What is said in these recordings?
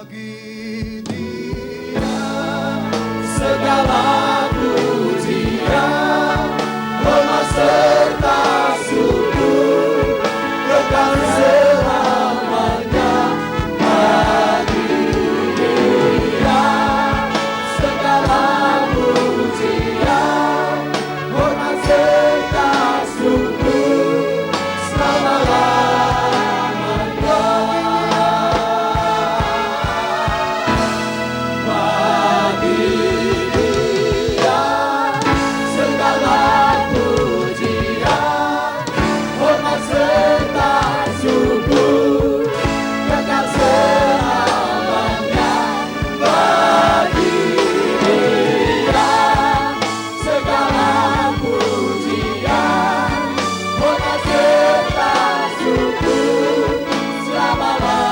Bagi Dia segala pujian, hormat serta syukur kekal selamanya. Bagi Dia segala pujian, hormat serta syukur selama-lamanya. Bagi Dia segala pujian, hormat serta syukur kekal selamanya. Bagi Dia segala pujian, hormat serta syukur selama-lamanya.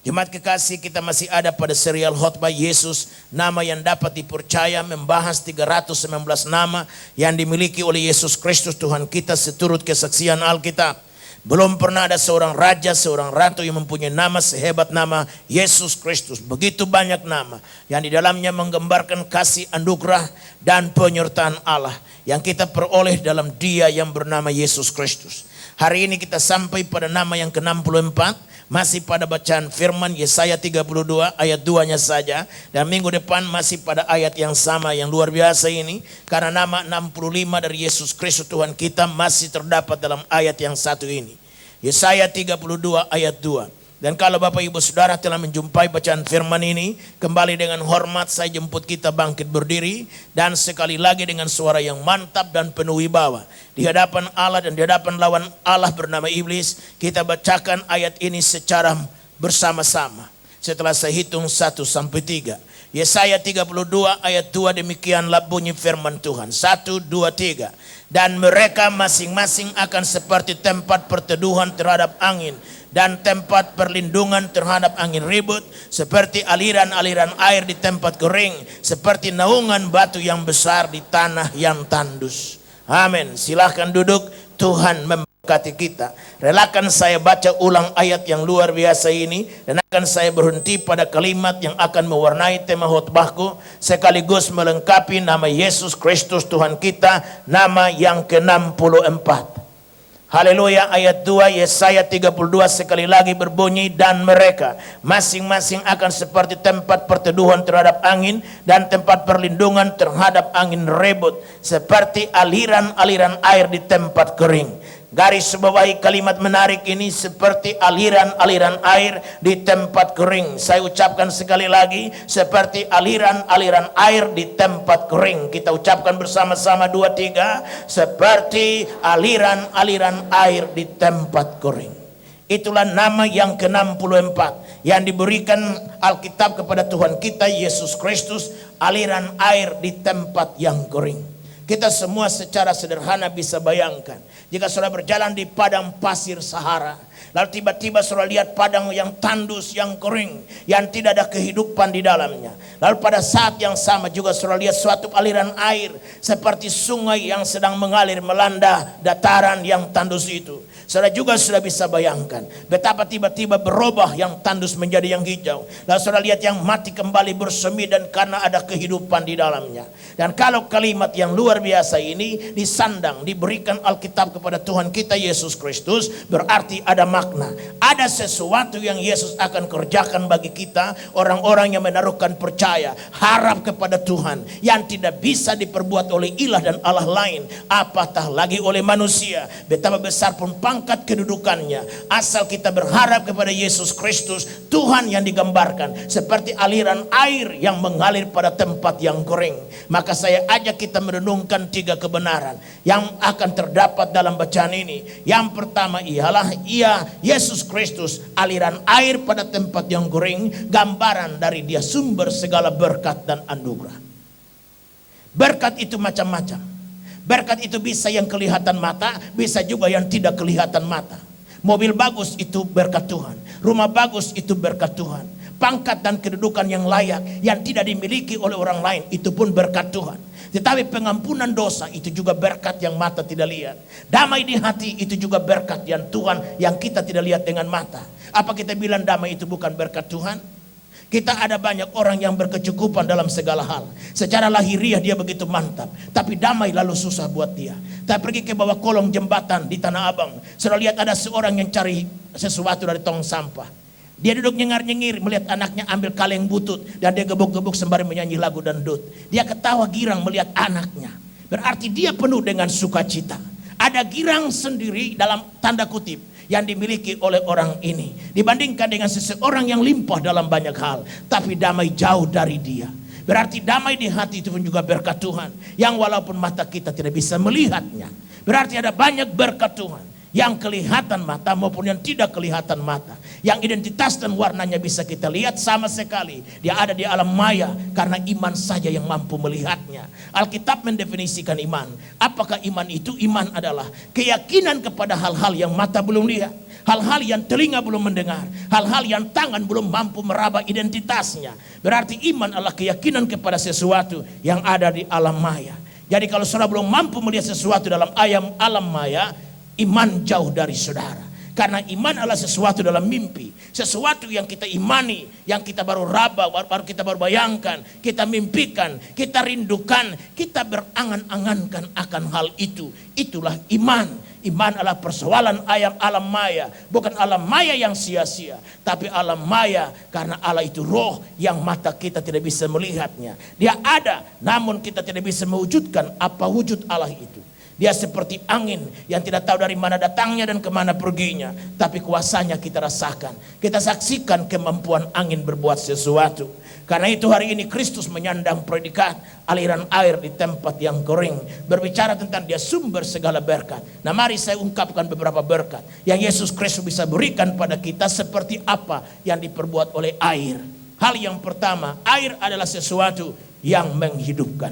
Jemaat kekasih, kita masih ada pada serial khotbah Yesus, nama yang dapat dipercaya, membahas 319 nama yang dimiliki oleh Yesus Kristus Tuhan kita seturut kesaksian Alkitab. Belum pernah ada seorang raja, seorang ratu yang mempunyai nama sehebat nama Yesus Kristus. Begitu banyak nama yang di dalamnya menggambarkan kasih, anugerah dan penyertaan Allah yang kita peroleh dalam Dia yang bernama Yesus Kristus. Hari ini kita sampai pada nama yang ke-64. Masih pada bacaan firman Yesaya 32 ayat 2-nya saja. Dan minggu depan masih pada ayat yang sama yang luar biasa ini. Karena nama 65 dari Yesus Kristus Tuhan kita masih terdapat dalam ayat yang satu ini. Yesaya 32 ayat 2. Dan kalau Bapak Ibu Saudara telah menjumpai bacaan firman ini, kembali dengan hormat saya jemput kita bangkit berdiri. Dan sekali lagi dengan suara yang mantap dan penuh wibawa. Di hadapan Allah dan di hadapan lawan Allah bernama iblis, kita bacakan ayat ini secara bersama-sama. Setelah saya hitung 1 sampai 3. Yesaya 32 ayat 2, demikianlah bunyi firman Tuhan. 1, 2, 3. Dan mereka masing-masing akan seperti tempat perteduhan terhadap angin, dan tempat perlindungan terhadap angin ribut, seperti aliran-aliran air di tempat kering, seperti naungan batu yang besar di tanah yang tandus. Amin. Silahkan duduk. Tuhan memberkati kita. Relakan saya baca ulang ayat yang luar biasa ini, dan akan saya berhenti pada kalimat yang akan mewarnai tema khotbahku, sekaligus melengkapi nama Yesus Kristus Tuhan kita, nama yang ke-64. Haleluya. Ayat 2 Yesaya 32 sekali lagi berbunyi, dan mereka masing-masing akan seperti tempat perteduhan terhadap angin, dan tempat perlindungan terhadap angin ribut, seperti aliran-aliran air di tempat kering. Garis bawahi kalimat menarik ini, seperti aliran-aliran air di tempat kering. Saya ucapkan sekali lagi, seperti aliran-aliran air di tempat kering. Kita ucapkan bersama-sama 2, 3. Seperti aliran-aliran air di tempat kering. Itulah nama yang ke-64 yang diberikan Alkitab kepada Tuhan kita Yesus Kristus, aliran air di tempat yang kering. Kita semua secara sederhana bisa bayangkan, jika saudara berjalan di padang pasir Sahara, lalu tiba-tiba saudara lihat padang yang tandus, yang kering, yang tidak ada kehidupan di dalamnya. Lalu pada saat yang sama juga saudara lihat suatu aliran air seperti sungai yang sedang mengalir melanda dataran yang tandus itu. Saudara juga sudah bisa bayangkan betapa tiba-tiba berubah yang tandus menjadi yang hijau. Lalu saudara lihat yang mati kembali bersemi, dan karena ada kehidupan di dalamnya. Dan kalau kalimat yang luar biasa ini disandang, diberikan Alkitab kepada Tuhan kita Yesus Kristus, berarti ada makna. Ada sesuatu yang Yesus akan kerjakan bagi kita, orang-orang yang menaruhkan percaya, harap kepada Tuhan, yang tidak bisa diperbuat oleh ilah dan Allah lain, apatah lagi oleh manusia. Betapa besar pun pangkat kedudukannya. Asal kita berharap kepada Yesus Kristus, Tuhan yang digambarkan seperti aliran air yang mengalir pada tempat yang kering. Maka saya ajak kita merenungkan 3 kebenaran yang akan terdapat dalam bacaan ini. Yang pertama ialah Yesus Kristus, aliran air pada tempat yang kering, gambaran dari Dia sumber segala berkat dan anugerah. Berkat itu macam-macam. Berkat itu bisa yang kelihatan mata, bisa juga yang tidak kelihatan mata. Mobil bagus itu berkat Tuhan. Rumah bagus itu berkat Tuhan. Pangkat dan kedudukan yang layak yang tidak dimiliki oleh orang lain itu pun berkat Tuhan. Tetapi pengampunan dosa itu juga berkat yang mata tidak lihat. Damai di hati itu juga berkat yang Tuhan yang kita tidak lihat dengan mata. Apa kita bilang damai itu bukan berkat Tuhan? Kita ada banyak orang yang berkecukupan dalam segala hal. Secara lahiriah dia begitu mantap, tapi damai lalu susah buat dia. Tapi pergi ke bawah kolong jembatan di Tanah Abang, sudah lihat ada seorang yang cari sesuatu dari tong sampah. Dia duduk nyengar-nyengir melihat anaknya ambil kaleng butut dan dia gebuk-gebuk sembari menyanyi lagu dangdut. Dia ketawa girang melihat anaknya. Berarti dia penuh dengan sukacita. Ada girang sendiri dalam tanda kutip yang dimiliki oleh orang ini dibandingkan dengan seseorang yang limpah dalam banyak hal, tapi damai jauh dari dia. Berarti damai di hati itu pun juga berkat Tuhan yang walaupun mata kita tidak bisa melihatnya. Berarti ada banyak berkat Tuhan yang kelihatan mata maupun yang tidak kelihatan mata, yang identitas dan warnanya bisa kita lihat sama sekali. Dia ada di alam maya karena iman saja yang mampu melihatnya. Alkitab mendefinisikan iman. Apakah iman itu? Iman adalah keyakinan kepada hal-hal yang mata belum lihat, hal-hal yang telinga belum mendengar, hal-hal yang tangan belum mampu meraba identitasnya. Berarti iman adalah keyakinan kepada sesuatu yang ada di alam maya. Jadi kalau saudara belum mampu melihat sesuatu dalam alam maya, iman jauh dari saudara. Karena iman adalah sesuatu dalam mimpi. Sesuatu yang kita imani, yang kita baru raba, baru kita baru bayangkan, kita mimpikan, kita rindukan, kita berangan-angankan akan hal itu. Itulah iman. Iman adalah persoalan alam maya. Bukan alam maya yang sia-sia, tapi alam maya karena Allah itu roh yang mata kita tidak bisa melihatnya. Dia ada, namun kita tidak bisa mewujudkan apa wujud Allah itu. Dia seperti angin yang tidak tahu dari mana datangnya dan kemana perginya, tapi kuasanya kita rasakan. Kita saksikan kemampuan angin berbuat sesuatu. Karena itu hari ini Kristus menyandang predikat aliran air di tempat yang kering, berbicara tentang Dia sumber segala berkat. Nah, mari saya ungkapkan beberapa berkat yang Yesus Kristus bisa berikan pada kita seperti apa yang diperbuat oleh air. Hal yang pertama, air adalah sesuatu yang menghidupkan.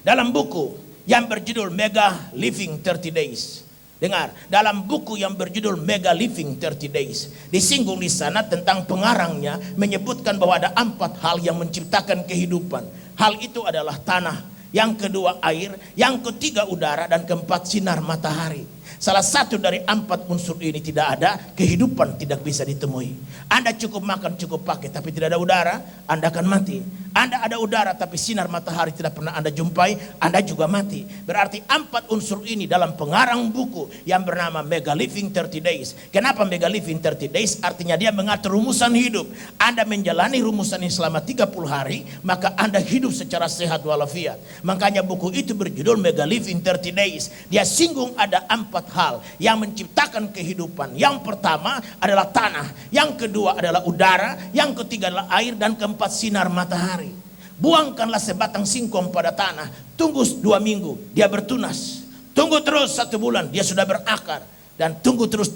Dalam buku yang berjudul Mega Living 30 Days. Dengar, dalam buku yang berjudul Mega Living 30 Days, disinggung di sana tentang pengarangnya menyebutkan bahwa ada 4 hal yang menciptakan kehidupan. Hal itu adalah tanah, yang kedua air, yang ketiga udara, dan keempat sinar matahari. Salah satu dari 4 unsur ini tidak ada, kehidupan tidak bisa ditemui. Anda cukup makan, cukup pakai, tapi tidak ada udara, Anda akan mati. Anda ada udara, tapi sinar matahari tidak pernah Anda jumpai, Anda juga mati. Berarti 4 unsur ini dalam pengarang buku yang bernama Mega Living 30 Days. Kenapa Mega Living 30 Days? Artinya dia mengatur rumusan hidup. Anda menjalani rumusan ini selama 30 hari, maka Anda hidup secara sehat walafiat. Makanya buku itu berjudul Mega Living 30 Days. Dia singgung ada 4 hal yang menciptakan kehidupan. Yang pertama adalah tanah, yang kedua adalah udara, yang ketiga adalah air, dan keempat sinar matahari. Buangkanlah sebatang singkong pada tanah, tunggu 2 minggu dia bertunas, tunggu terus 1 bulan dia sudah berakar, dan tunggu terus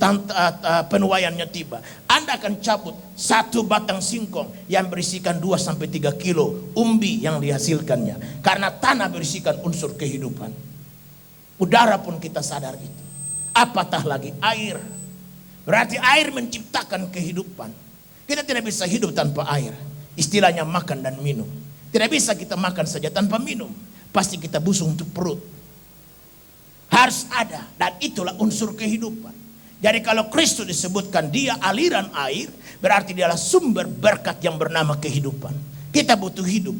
penuaiannya tiba. Anda akan cabut 1 batang singkong yang berisikan 2-3 kilo umbi yang dihasilkannya, karena tanah berisikan unsur kehidupan. Udara pun kita sadar itu. Apatah lagi air. Berarti air menciptakan kehidupan. Kita tidak bisa hidup tanpa air. Istilahnya makan dan minum. Tidak bisa kita makan saja tanpa minum. Pasti kita busung untuk perut. Harus ada. Dan itulah unsur kehidupan. Jadi kalau Kristus disebutkan dia aliran air, berarti dialah sumber berkat yang bernama kehidupan. Kita butuh hidup.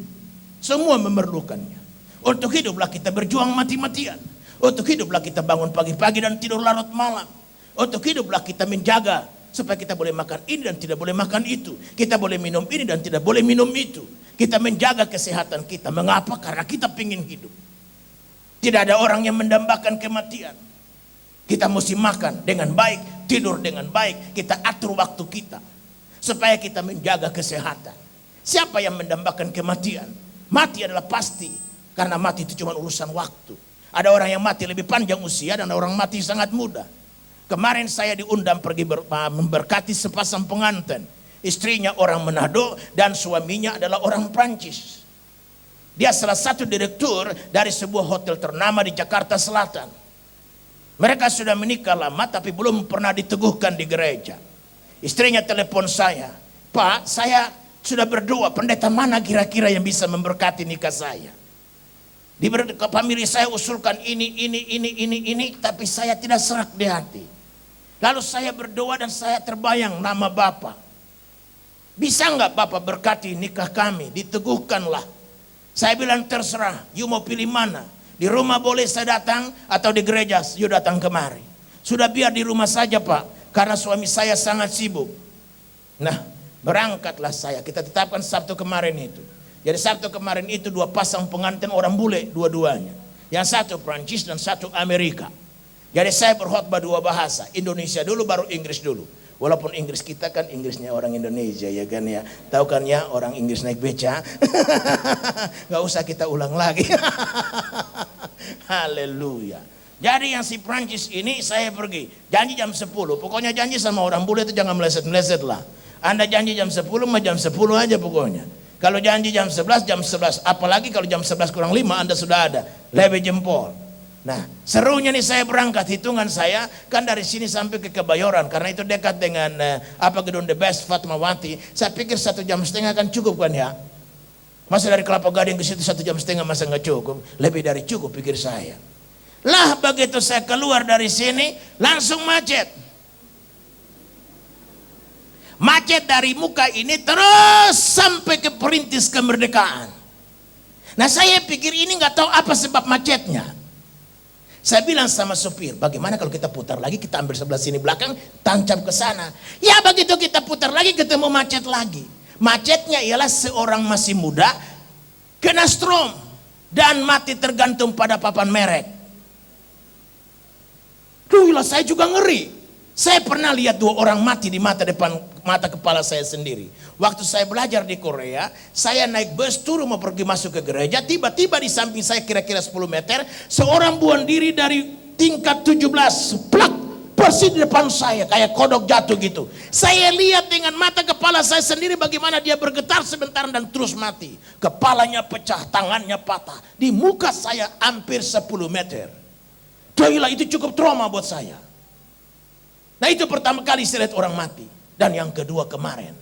Semua memerlukannya. Untuk hiduplah kita berjuang mati-matian. Untuk hiduplah kita bangun pagi-pagi dan tidur larut malam. Untuk hiduplah kita menjaga supaya kita boleh makan ini dan tidak boleh makan itu. Kita boleh minum ini dan tidak boleh minum itu. Kita menjaga kesehatan kita. Mengapa? Karena kita ingin hidup. Tidak ada orang yang mendambakan kematian. Kita mesti makan dengan baik, tidur dengan baik, kita atur waktu kita supaya kita menjaga kesehatan. Siapa yang mendambakan kematian? Mati adalah pasti, karena mati itu cuma urusan waktu. Ada orang yang mati lebih panjang usia dan ada orang mati sangat muda. Kemarin saya diundang pergi memberkati sepasang pengantin. Istrinya orang Manado dan suaminya adalah orang Prancis. Dia salah satu direktur dari sebuah hotel ternama di Jakarta Selatan. Mereka sudah menikah lama tapi belum pernah diteguhkan di gereja. Istrinya telepon saya, "Pak, saya sudah berdoa, pendeta mana kira-kira yang bisa memberkati nikah saya? Di famili saya usulkan ini, tapi saya tidak serak di hati. Lalu saya berdoa dan saya terbayang nama Bapak. Bisa nggak Bapak berkati nikah kami, diteguhkanlah." Saya bilang, "Terserah, you mau pilih mana? Di rumah boleh saya datang atau di gereja you datang kemari." "Sudah biar di rumah saja Pak, karena suami saya sangat sibuk." Nah, berangkatlah saya. Kita tetapkan Sabtu kemarin itu. Jadi Sabtu kemarin itu dua pasang pengantin orang bule dua-duanya. Yang satu Prancis dan satu Amerika. Jadi saya berkhotbah dua bahasa, Indonesia dulu baru Inggris dulu. Walaupun Inggris kita kan Inggrisnya orang Indonesia ya kan ya. Tahu kan ya orang Inggris naik beca. Gak usah kita ulang lagi. Haleluya. Jadi yang si Prancis ini saya pergi. Janji jam 10. Pokoknya janji sama orang bule itu jangan meleset-meleset lah. Anda janji jam 10 mah jam 10 aja pokoknya. Kalau janji jam 11, jam 11. Apalagi kalau jam 11 kurang 5 Anda sudah ada. Lebih jempol. Nah, serunya nih saya berangkat, hitungan saya kan dari sini sampai ke Kebayoran karena itu dekat dengan gedung The Best Fatmawati. Saya pikir 1,5 jam kan cukup kan ya. Masa dari Kelapa Gading ke situ 1,5 jam masa nggak cukup? Lebih dari cukup pikir saya. Lah begitu saya keluar dari sini langsung macet. Macet dari muka ini terus sampai ke Perintis Kemerdekaan. Nah saya pikir ini nggak tahu apa sebab macetnya. Saya bilang sama sopir, bagaimana kalau kita putar lagi, kita ambil sebelah sini belakang, tancap ke sana. Ya begitu kita putar lagi, ketemu macet lagi. Macetnya ialah seorang masih muda, kena strom, dan mati tergantung pada papan merek. Duhlah saya juga ngeri. Saya pernah lihat 2 orang mati di mata kepala saya sendiri. Waktu saya belajar di Korea, saya naik bus turun mau pergi masuk ke gereja, tiba-tiba di samping saya kira-kira 10 meter, seorang buang diri dari tingkat 17, plak, persis di depan saya, kayak kodok jatuh gitu. Saya lihat dengan mata kepala saya sendiri bagaimana dia bergetar sebentar dan terus mati. Kepalanya pecah, tangannya patah. Di muka saya hampir 10 meter. Gila, itu cukup trauma buat saya. Nah itu pertama kali saya lihat orang mati. Dan yang kedua kemarin.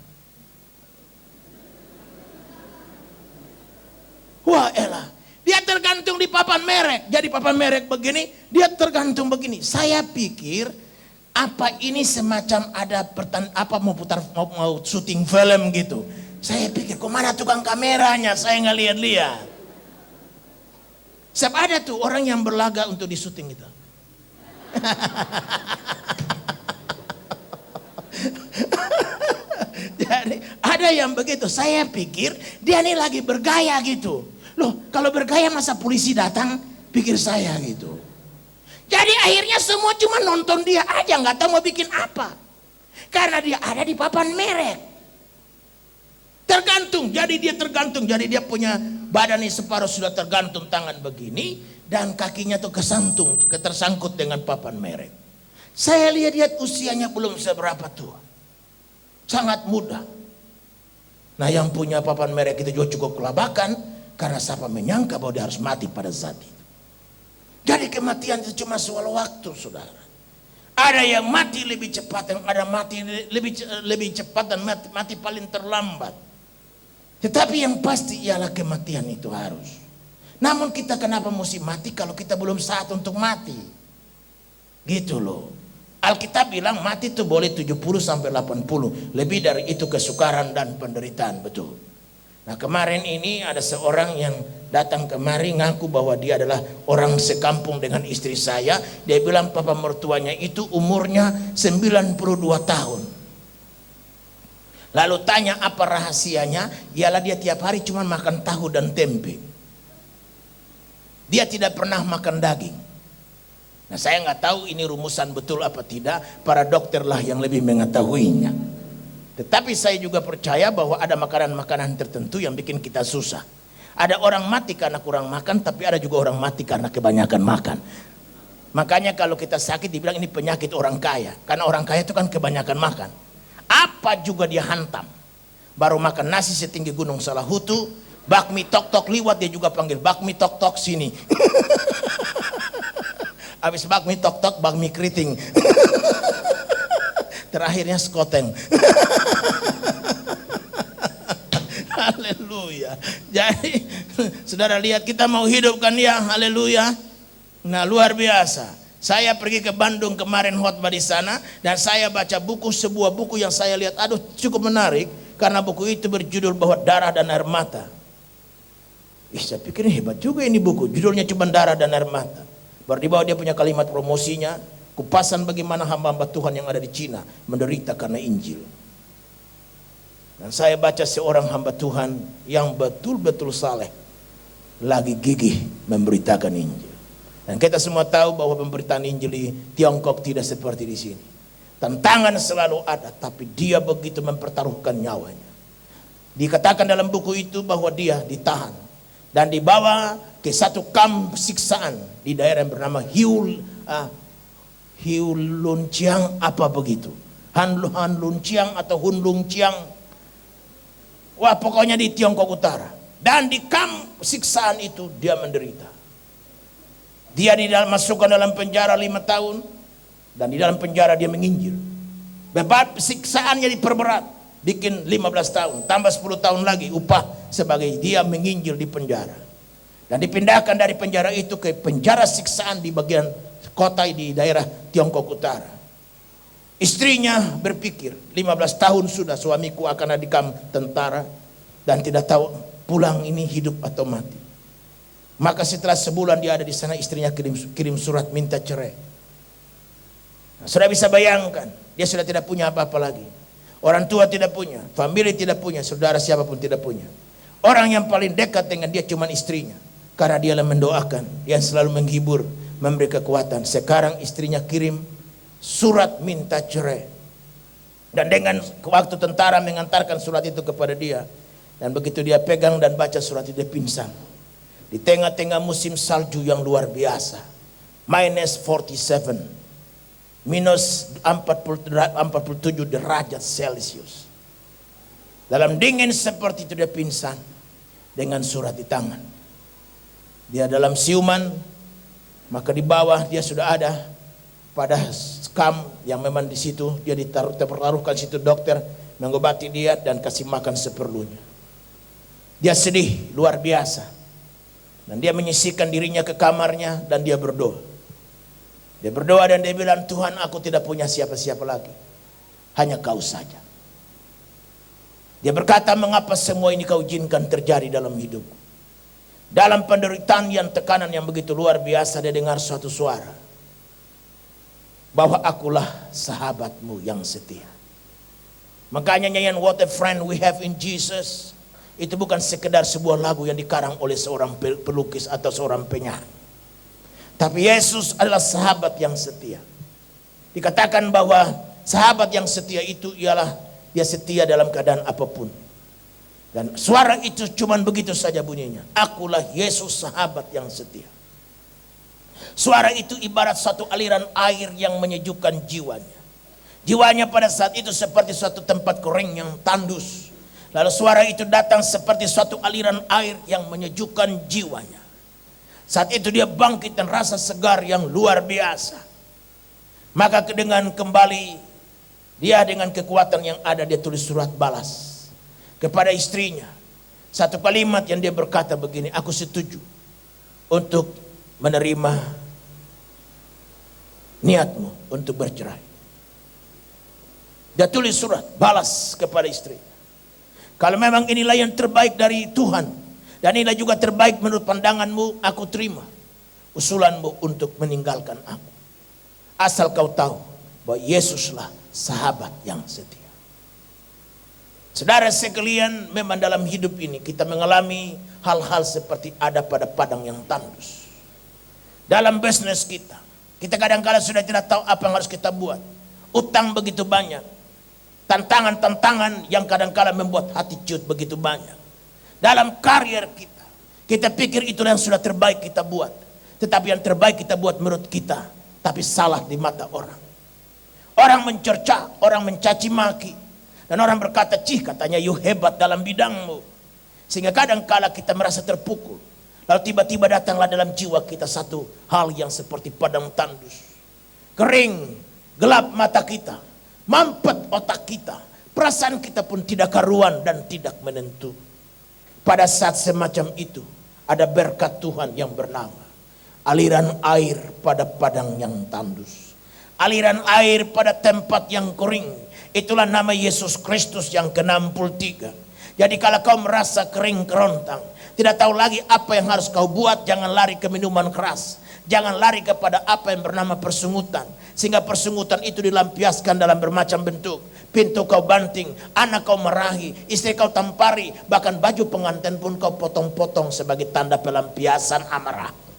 Wah elah. Dia tergantung di papan merek. Jadi papan merek begini, dia tergantung begini. Saya pikir apa ini semacam ada mau syuting film gitu. Saya pikir kemana tukang kameranya, saya nggak lihat-lihat. Sebab ada tuh orang yang berlaga untuk di syuting itu. Jadi ada yang begitu, saya pikir dia ini lagi bergaya gitu. Loh kalau bergaya masa polisi datang, pikir saya gitu. Jadi akhirnya semua cuma nonton dia aja, nggak tahu mau bikin apa. Karena dia ada di papan merek. Tergantung, jadi dia punya badannya separuh sudah tergantung tangan begini. Dan kakinya tuh tersangkut dengan papan merek. Saya lihat usianya belum seberapa tua. Sangat muda. Nah yang punya papan merek itu juga cukup kelabakan. Karena siapa menyangka bahwa dia harus mati pada saat itu. Jadi kematian itu cuma soal waktu saudara. Ada yang mati lebih cepat, yang ada mati lebih cepat dan mati paling terlambat. Tetapi yang pasti ialah kematian itu harus. Namun kita kenapa mesti mati kalau kita belum saat untuk mati? Gitu loh. Alkitab bilang mati itu boleh 70 sampai 80. Lebih dari itu kesukaran dan penderitaan, betul. Nah kemarin ini ada seorang yang datang kemari ngaku bahwa dia adalah orang sekampung dengan istri saya. Dia bilang papa mertuanya itu umurnya 92 tahun. Lalu tanya apa rahasianya? Ialah dia tiap hari cuma makan tahu dan tempe. Dia tidak pernah makan daging. Nah, saya nggak tahu ini rumusan betul apa tidak, para dokter lah yang lebih mengetahuinya. Tetapi saya juga percaya bahwa ada makanan-makanan tertentu yang bikin kita susah. Ada orang mati karena kurang makan, tapi ada juga orang mati karena kebanyakan makan. Makanya kalau kita sakit dibilang ini penyakit orang kaya, karena orang kaya itu kan kebanyakan makan. Apa juga dia hantam. Baru makan nasi setinggi gunung Salahutu, bakmi tok-tok liwat dia juga panggil bakmi tok-tok sini. Habis bakmi tok-tok, bakmi keriting. Terakhirnya skoteng. Haleluya. Jadi saudara lihat kita mau hidupkan dia, haleluya. Nah, luar biasa. Saya pergi ke Bandung kemarin khotbah di sana, dan saya baca sebuah buku yang saya lihat, aduh cukup menarik, karena buku itu berjudul bahwa darah dan air mata. Saya pikir hebat juga ini buku, judulnya cuma darah dan air mata. Baru di bawah dia punya kalimat promosinya, kupasan bagaimana hamba-hamba Tuhan yang ada di Cina menderita karena Injil. Dan saya baca seorang hamba Tuhan yang betul-betul saleh, lagi gigih memberitakan Injil. Dan kita semua tahu bahwa pemberitaan Injil di Tiongkok tidak seperti di sini. Tantangan selalu ada, tapi dia begitu mempertaruhkan nyawanya. Dikatakan dalam buku itu bahwa dia ditahan dan dibawa ke satu kamp siksaan di daerah yang bernama Hiulunciang apa begitu. Hanlunciang atau Hunlunciang. Wah, pokoknya di Tiongkok Utara. Dan di kamp siksaan itu dia menderita. Dia masukkan dalam penjara 5 tahun. Dan di dalam penjara dia menginjil. Beban siksaannya diperberat, bikin 15 tahun, tambah 10 tahun lagi upah sebagai dia menginjil di penjara. Dan dipindahkan dari penjara itu ke penjara siksaan di bagian kota di daerah Tiongkok Utara. Istrinya berpikir, 15 tahun sudah suamiku akan ada di kamp tentara dan tidak tahu pulang ini hidup atau mati. Maka setelah sebulan dia ada di sana, istrinya kirim surat minta cerai. Nah, sudah bisa bayangkan, dia sudah tidak punya apa-apa lagi. Orang tua tidak punya, famili tidak punya, saudara siapapun tidak punya. Orang yang paling dekat dengan dia cuma istrinya. Karena dia mendoakan, dia selalu menghibur, memberi kekuatan. Sekarang istrinya kirim surat minta cerai. Dan dengan waktu tentara mengantarkan surat itu kepada dia. Dan begitu dia pegang dan baca surat itu, dia pingsan. Di tengah-tengah musim salju yang luar biasa. Minus 47. Minus 47 derajat Celcius. Dalam dingin seperti itu dia pingsan dengan surat di tangan. Dia dalam siuman, maka di bawah dia sudah ada pada kamp yang memang di situ dia terpertaruhkan situ, dokter mengobati dia dan kasih makan seperlunya. Dia sedih luar biasa. Dan dia menyisihkan dirinya ke kamarnya dan dia berdoa. Dia berdoa dan dia bilang, Tuhan, aku tidak punya siapa-siapa lagi, hanya Kau saja. Dia berkata, mengapa semua ini Kau izinkan terjadi dalam hidupku? Dalam penderitaan yang tekanan yang begitu luar biasa, dia dengar suatu suara, bahwa akulah sahabatmu yang setia. Makanya nyanyian What a Friend We Have in Jesus itu bukan sekedar sebuah lagu yang dikarang oleh seorang pelukis atau seorang penyanyi. Tapi Yesus adalah sahabat yang setia. Dikatakan bahwa sahabat yang setia itu ialah dia setia dalam keadaan apapun. Dan suara itu cuman begitu saja bunyinya. Akulah Yesus sahabat yang setia. Suara itu ibarat satu aliran air yang menyejukkan jiwanya. Jiwanya pada saat itu seperti suatu tempat kering yang tandus. Lalu suara itu datang seperti suatu aliran air yang menyejukkan jiwanya. Saat itu dia bangkit dan rasa segar yang luar biasa. Maka dengan kembali dia dengan kekuatan yang ada, dia tulis surat balas kepada istrinya. Satu kalimat yang dia berkata begini, aku setuju untuk menerima niatmu untuk bercerai. Dia tulis surat balas kepada istri. Kalau memang inilah yang terbaik dari Tuhan, dan inilah juga terbaik menurut pandanganmu, aku terima usulanmu untuk meninggalkan aku. Asal kau tahu bahwa Yesuslah sahabat yang setia. Saudara sekalian, memang dalam hidup ini kita mengalami hal-hal seperti ada pada padang yang tandus. Dalam bisnis kita, Kita kadang-kala sudah tidak tahu apa yang harus kita buat. Utang begitu banyak. Tantangan-tantangan yang kadang-kala membuat hati ciut begitu banyak. Dalam karier kita, kita pikir itu yang sudah terbaik kita buat. Tetapi yang terbaik kita buat menurut kita, tapi salah di mata orang. Orang mencerca, orang mencaci maki. Dan orang berkata, cih katanya you hebat dalam bidangmu. Sehingga kadang-kala kita merasa terpukul. Lalu tiba-tiba datanglah dalam jiwa kita satu hal yang seperti padang tandus. Kering, gelap mata kita, mampet otak kita. Perasaan kita pun tidak karuan dan tidak menentu. Pada saat semacam itu, ada berkat Tuhan yang bernama aliran air pada padang yang tandus. Aliran air pada tempat yang kering. Itulah nama Yesus Kristus yang ke-63. Jadi kalau kau merasa kering kerontang, tidak tahu lagi apa yang harus kau buat, jangan lari ke minuman keras. Jangan lari kepada apa yang bernama persungutan. Sehingga persungutan itu dilampiaskan dalam bermacam bentuk. Pintu kau banting, anak kau marahi, istri kau tampari, bahkan baju pengantin pun kau potong-potong sebagai tanda pelampiasan amarah.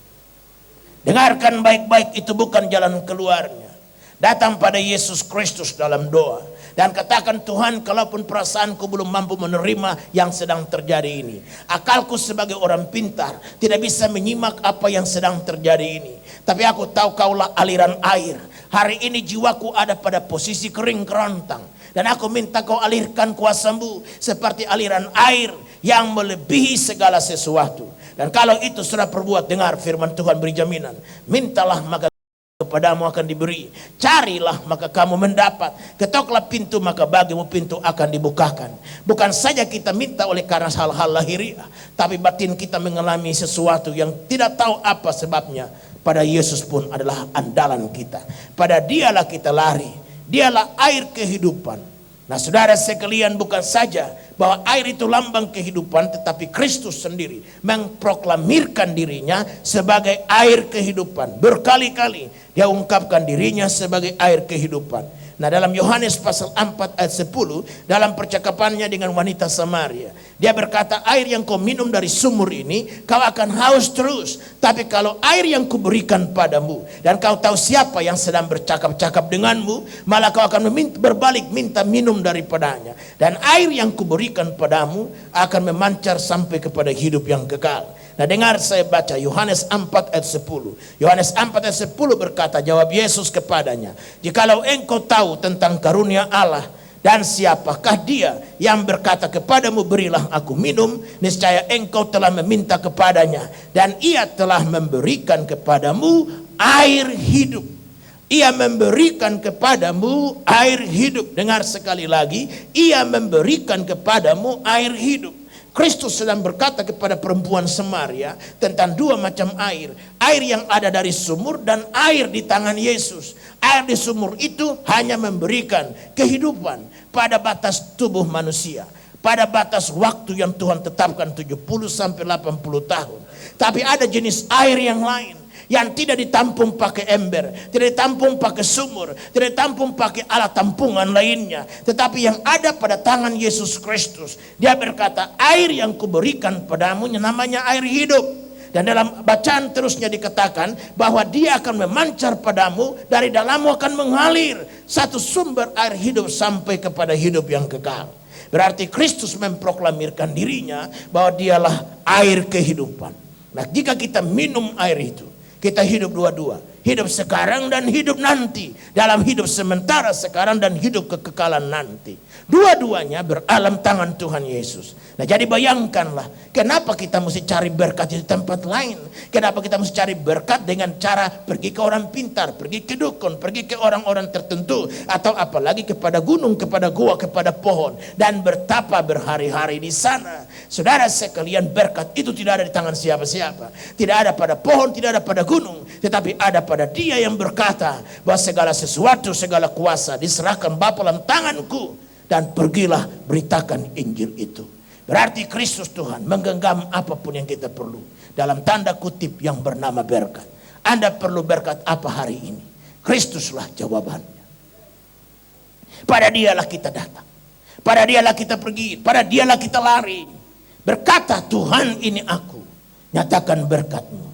Dengarkan baik-baik, itu bukan jalan keluarnya. Datang pada Yesus Kristus dalam doa. Dan katakan, Tuhan, kalaupun perasaanku belum mampu menerima yang sedang terjadi ini. Akalku sebagai orang pintar tidak bisa menyimak apa yang sedang terjadi ini. Tapi aku tahu kaulah aliran air. Hari ini jiwaku ada pada posisi kering kerontang. Dan aku minta kau alirkan kuasa-Mu seperti aliran air yang melebihi segala sesuatu. Dan kalau itu sudah perbuat, dengar firman Tuhan beri jaminan. Mintalah maka kepadamu akan diberi, carilah maka kamu mendapat, ketoklah pintu maka bagimu pintu akan dibukakan. Bukan saja kita minta oleh karena hal-hal lahiriah, tapi batin kita mengalami sesuatu yang tidak tahu apa sebabnya. Pada Yesus pun adalah andalan kita, pada Dialah kita lari, Dialah air kehidupan. Nah saudara sekalian, bukan saja bahwa air itu lambang kehidupan, tetapi Kristus sendiri memproklamirkan dirinya sebagai air kehidupan. Berkali-kali dia ungkapkan dirinya sebagai air kehidupan. Nah dalam Yohanes pasal 4 ayat 10, dalam percakapannya dengan wanita Samaria, dia berkata, air yang kau minum dari sumur ini, kau akan haus terus. Tapi kalau air yang kuberikan padamu, dan kau tahu siapa yang sedang bercakap-cakap denganmu, malah kau akan berbalik minta minum daripadanya. Dan air yang kuberikan padamu akan memancar sampai kepada hidup yang kekal. Nah dengar saya baca Yohanes 4 ayat 10. Yohanes 4 ayat 10 berkata, jawab Yesus kepadanya, jikalau engkau tahu tentang karunia Allah dan siapakah dia yang berkata kepadamu berilah aku minum, niscaya engkau telah meminta kepadanya dan ia telah memberikan kepadamu air hidup. Ia memberikan kepadamu air hidup. Dengar sekali lagi, ia memberikan kepadamu air hidup. Kristus sedang berkata kepada perempuan Samaria tentang dua macam air. Air yang ada dari sumur dan air di tangan Yesus. Air di sumur itu hanya memberikan kehidupan pada batas tubuh manusia. Pada batas waktu yang Tuhan tetapkan 70 sampai 80 tahun. Tapi ada jenis air yang lain, yang tidak ditampung pakai ember, tidak ditampung pakai sumur, tidak ditampung pakai alat tampungan lainnya, tetapi yang ada pada tangan Yesus Kristus. Dia berkata, air yang kuberikan padamu namanya air hidup. Dan dalam bacaan terusnya dikatakan bahwa dia akan memancar padamu, dari dalammu akan mengalir satu sumber air hidup sampai kepada hidup yang kekal. Berarti Kristus memproklamirkan dirinya bahwa dialah air kehidupan. Nah jika kita minum air itu, kita hidup dua-dua. Hidup sekarang dan hidup nanti. Dalam hidup sementara sekarang dan hidup kekekalan nanti. Dua-duanya beralam tangan Tuhan Yesus. Nah jadi bayangkanlah, kenapa kita mesti cari berkat di tempat lain? Kenapa kita mesti cari berkat dengan cara pergi ke orang pintar, pergi ke dukun, pergi ke orang-orang tertentu, atau apalagi kepada gunung, kepada gua, kepada pohon, dan bertapa berhari-hari di sana. Saudara sekalian, berkat itu tidak ada di tangan siapa-siapa. Tidak ada pada pohon, tidak ada pada gunung, tetapi ada pada Dia yang berkata bahwa segala sesuatu, segala kuasa diserahkan Bapa dalam tanganku, dan pergilah beritakan Injil itu. Berarti Kristus Tuhan menggenggam apapun yang kita perlu, dalam tanda kutip yang bernama berkat. Anda perlu berkat apa hari ini? Kristuslah jawabannya. Pada Dialah kita datang, pada Dialah kita pergi, pada Dialah kita lari. Berkata, Tuhan ini aku, nyatakan berkat-Mu.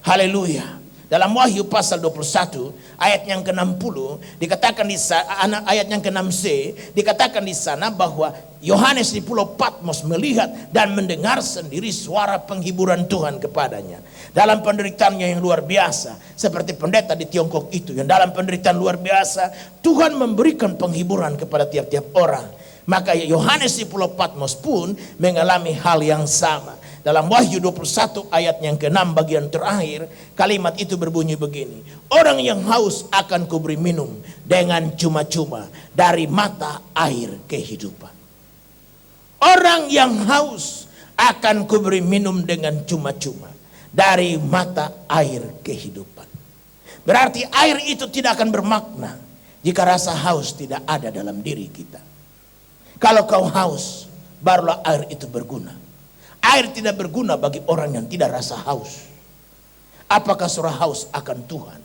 Haleluya. Dalam Wahyu pasal 21 ayat yang ke-60 dikatakan di sana, ayat yang ke-6c dikatakan di sana bahwa Yohanes di Pulau Patmos melihat dan mendengar sendiri suara penghiburan Tuhan kepadanya. Dalam penderitaannya yang luar biasa, seperti pendeta di Tiongkok itu yang dalam penderitaan luar biasa, Tuhan memberikan penghiburan kepada tiap-tiap orang. Maka Yohanes di Pulau Patmos pun mengalami hal yang sama. Dalam Wahyu 21 ayat yang ke-6 bagian terakhir, kalimat itu berbunyi begini. Orang yang haus akan kuberi minum dengan cuma-cuma dari mata air kehidupan. Orang yang haus akan kuberi minum dengan cuma-cuma dari mata air kehidupan. Berarti air itu tidak akan bermakna jika rasa haus tidak ada dalam diri kita. Kalau kau haus, barulah air itu berguna. Air tidak berguna bagi orang yang tidak rasa haus. Apakah surah haus akan Tuhan?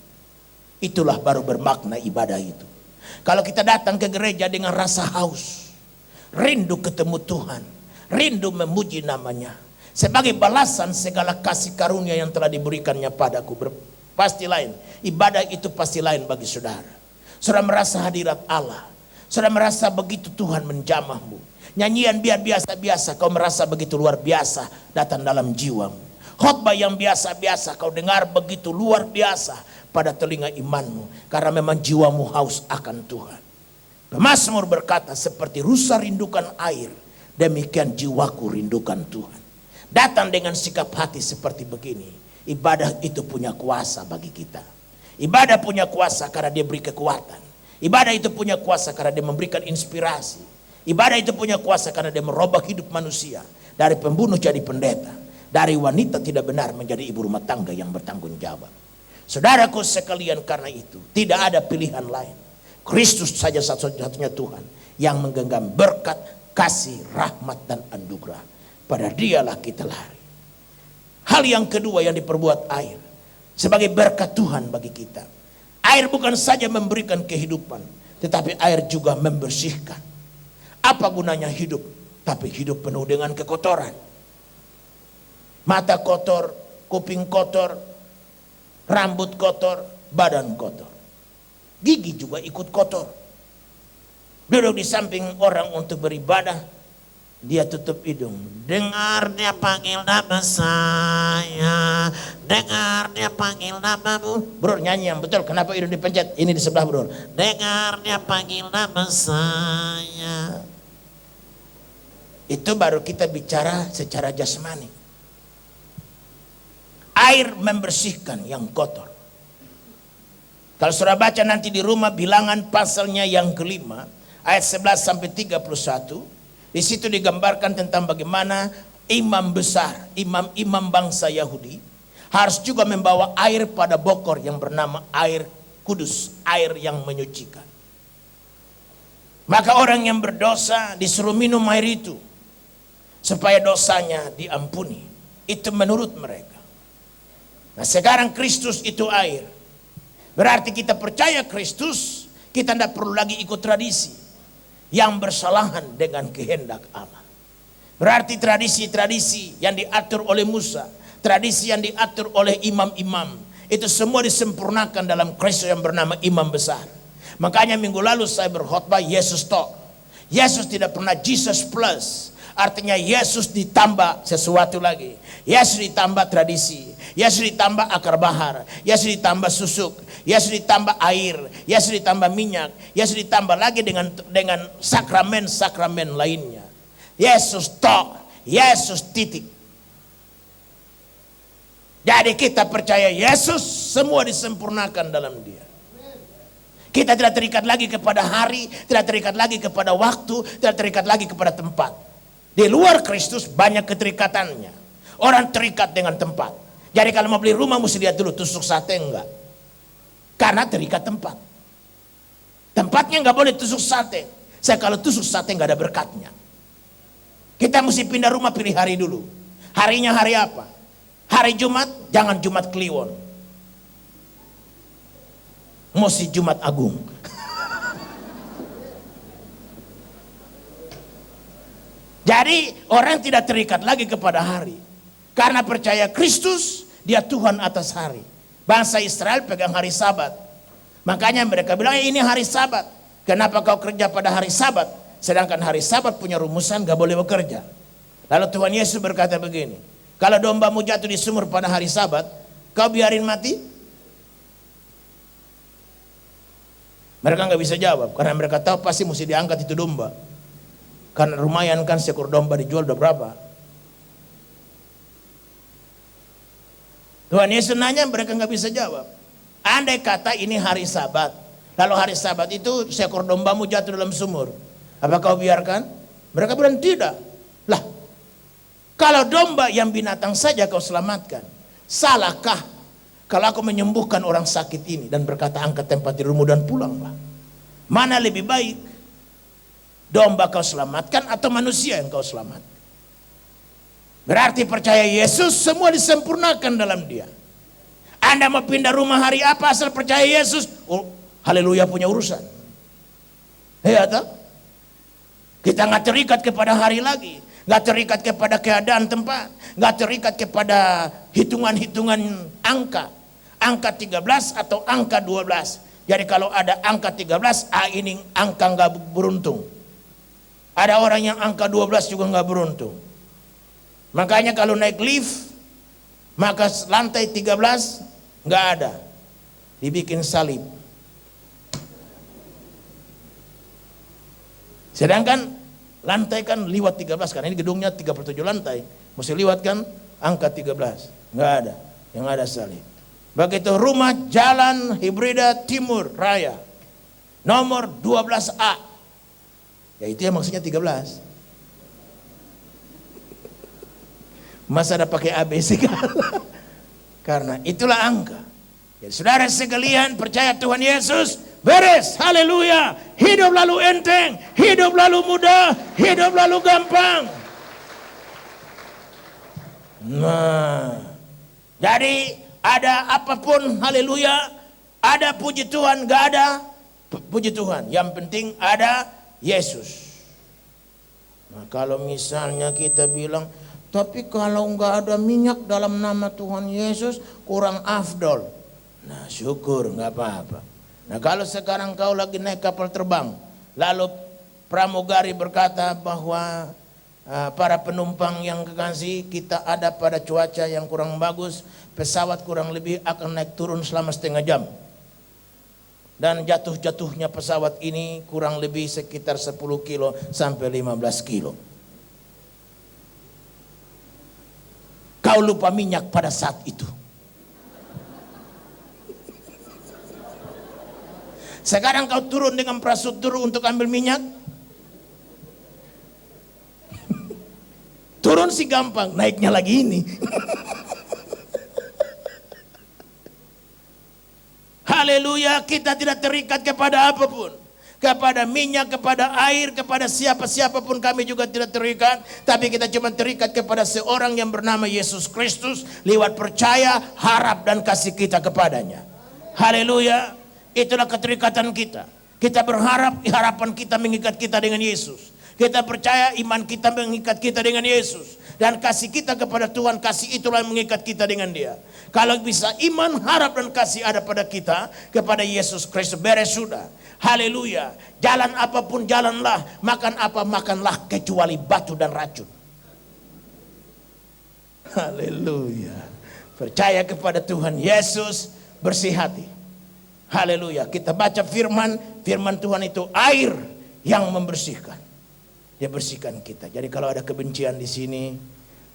Itulah baru bermakna ibadah itu. Kalau kita datang ke gereja dengan rasa haus, rindu ketemu Tuhan, rindu memuji namanya, sebagai balasan segala kasih karunia yang telah diberikannya padaku, pasti lain. Ibadah itu pasti lain bagi saudara. Saudara merasa hadirat Allah, saudara merasa begitu Tuhan menjamahmu. Nyanyian biar biasa-biasa kau merasa begitu luar biasa datang dalam jiwamu. Khotbah yang biasa-biasa kau dengar begitu luar biasa pada telinga imanmu. Karena memang jiwamu haus akan Tuhan. Pemazmur berkata, seperti rusa rindukan air, demikian jiwaku rindukan Tuhan. Datang dengan sikap hati seperti begini. Ibadah itu punya kuasa bagi kita. Ibadah punya kuasa karena dia beri kekuatan. Ibadah itu punya kuasa karena dia memberikan inspirasi. Ibadah itu punya kuasa karena dia merubah hidup manusia. Dari pembunuh jadi pendeta. Dari wanita tidak benar menjadi ibu rumah tangga yang bertanggung jawab. Saudaraku sekalian, karena itu tidak ada pilihan lain. Kristus saja satu-satunya Tuhan yang menggenggam berkat, kasih, rahmat dan anugerah. Pada dialah kita lari. Hal yang kedua yang diperbuat air sebagai berkat Tuhan bagi kita. Air bukan saja memberikan kehidupan, tetapi air juga membersihkan. Apa gunanya hidup? Tapi hidup penuh dengan kekotoran. Mata kotor, kuping kotor, rambut kotor, badan kotor. Gigi juga ikut kotor. Duduk di samping orang untuk beribadah, dia tutup hidung. Dengar dia panggil nama saya, dengar dia panggil namamu. Bro, nyanyi yang betul. Kenapa hidung dipencet? Ini di sebelah bro. Dengar dia panggil nama saya. Itu baru kita bicara secara jasmani. Air membersihkan yang kotor. Kalau saudara baca nanti di rumah bilangan pasalnya yang kelima, ayat 11 sampai 31, di situ digambarkan tentang bagaimana imam besar, imam-imam bangsa Yahudi harus juga membawa air pada bokor yang bernama air kudus, air yang menyucikan. Maka orang yang berdosa disuruh minum air itu supaya dosanya diampuni. Itu menurut mereka. Nah sekarang Kristus itu air. Berarti kita percaya Kristus, kita tidak perlu lagi ikut tradisi yang bersalahan dengan kehendak Allah. Berarti tradisi-tradisi yang diatur oleh Musa, tradisi yang diatur oleh imam-imam, itu semua disempurnakan dalam Kristus yang bernama imam besar. Makanya minggu lalu saya berkhotbah Yesus Talk. Yesus tidak pernah Jesus plus. Artinya Yesus ditambah sesuatu lagi. Yesus ditambah tradisi. Yesus ditambah akar bahar. Yesus ditambah susuk. Yesus ditambah air. Yesus ditambah minyak. Yesus ditambah lagi dengan sakramen-sakramen lainnya. Yesus tok. Yesus titik. Jadi kita percaya Yesus semua disempurnakan dalam dia. Kita tidak terikat lagi kepada hari, tidak terikat lagi kepada waktu, tidak terikat lagi kepada tempat. Di luar Kristus banyak keterikatannya. Orang terikat dengan tempat. Jadi kalau mau beli rumah mesti lihat dulu tusuk sate enggak. Karena terikat tempat. Tempatnya enggak boleh tusuk sate. Saya kalau tusuk sate enggak ada berkatnya. Kita mesti pindah rumah, pilih hari dulu. Harinya hari apa? Hari Jumat, jangan Jumat Kliwon. Mesti Jumat Agung. Jadi orang tidak terikat lagi kepada hari. Karena percaya Kristus, dia Tuhan atas hari. Bangsa Israel pegang hari Sabat. Makanya mereka bilang, ini hari Sabat. Kenapa kau kerja pada hari Sabat? Sedangkan hari Sabat punya rumusan gak boleh bekerja. Lalu Tuhan Yesus berkata begini, kalau dombamu jatuh di sumur pada hari Sabat, kau biarin mati? Mereka nggak bisa jawab, karena mereka tahu pasti mesti diangkat itu domba. Karena lumayan kan seekor domba dijual udah berapa. Tuhan Yesus nanya, mereka nggak bisa jawab. Andai kata ini hari Sabat, lalu hari Sabat itu seekor dombamu jatuh dalam sumur, apa kau biarkan? Mereka bilang tidak. Lah, kalau domba yang binatang saja kau selamatkan, salahkah kalau aku menyembuhkan orang sakit ini dan berkata angkat tempat tidurmu dan pulanglah? Mana lebih baik? Domba kau selamatkan atau manusia yang kau selamatkan? Berarti percaya Yesus semua disempurnakan dalam dia. Anda mau pindah rumah hari apa asal percaya Yesus? Oh, haleluya, punya urusan. Ya toh? Kita nggak terikat kepada hari lagi, nggak terikat kepada keadaan tempat, nggak terikat kepada hitungan-hitungan angka. Angka 13 atau angka 12. Jadi kalau ada angka 13, ini angka nggak beruntung. Ada orang yang angka 12 juga nggak beruntung. Makanya kalau naik lift, maka lantai 13 nggak ada, dibikin salib. Sedangkan lantai kan liwat 13, karena ini gedungnya 37 lantai, mesti liwat kan angka 13, nggak ada, yang ada salib. Begitu rumah Jalan Hibrida Timur Raya nomor 12A, ya itu yang maksudnya 13. Masa ada pakai AB segala? Karena itulah angka. Jadi saudara sekalian percaya Tuhan Yesus, beres, haleluya. Hidup lalu enteng, hidup lalu mudah, hidup lalu gampang. Nah, jadi ada apapun, haleluya, ada puji Tuhan, gak ada puji Tuhan. Yang penting ada Yesus. Nah, kalau misalnya kita bilang, tapi kalau nggak ada minyak dalam nama Tuhan Yesus kurang afdol. Nah syukur, nggak apa-apa. Nah kalau sekarang kau lagi naik kapal terbang, lalu pramugari berkata bahwa para penumpang yang kekasih, kita ada pada cuaca yang kurang bagus, pesawat kurang lebih akan naik turun selama setengah jam. Dan jatuh-jatuhnya pesawat ini kurang lebih sekitar 10 kilo sampai 15 kilo. Kau lupa minyak pada saat itu. Sekarang kau turun dengan prasetya untuk ambil minyak. Turun sih gampang, naiknya lagi ini. Haleluya, kita tidak terikat kepada apapun. Kepada minyak, kepada air, kepada siapa-siapa pun kami juga tidak terikat. Tapi kita cuma terikat kepada seorang yang bernama Yesus Kristus. Lewat percaya, harap dan kasih kita kepadanya. Haleluya, itulah keterikatan kita. Kita berharap, harapan kita mengikat kita dengan Yesus. Kita percaya, iman kita mengikat kita dengan Yesus. Dan kasih kita kepada Tuhan, kasih itulah yang mengikat kita dengan dia. Kalau bisa iman, harap dan kasih ada pada kita, kepada Yesus Kristus, beres sudah. Haleluya. Jalan apapun jalanlah, makan apa makanlah, kecuali batu dan racun. Haleluya. Percaya kepada Tuhan Yesus, bersih hati. Haleluya. Kita baca firman, firman Tuhan itu air yang membersihkan. Dia bersihkan kita. Jadi kalau ada kebencian di sini,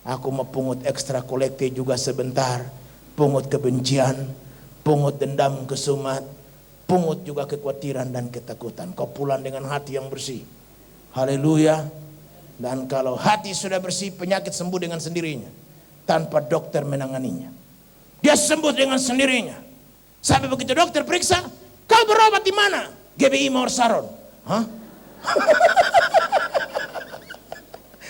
aku mau pungut ekstra kolektif juga sebentar. Pungut kebencian, pungut dendam kesumat, pungut juga kekhawatiran dan ketakutan. Kau pulang dengan hati yang bersih. Haleluya. Dan kalau hati sudah bersih, penyakit sembuh dengan sendirinya, tanpa dokter menanganinya. Dia sembuh dengan sendirinya. Sampai begitu dokter periksa, kau berobat di mana? GBI Mawar Saron. Hah?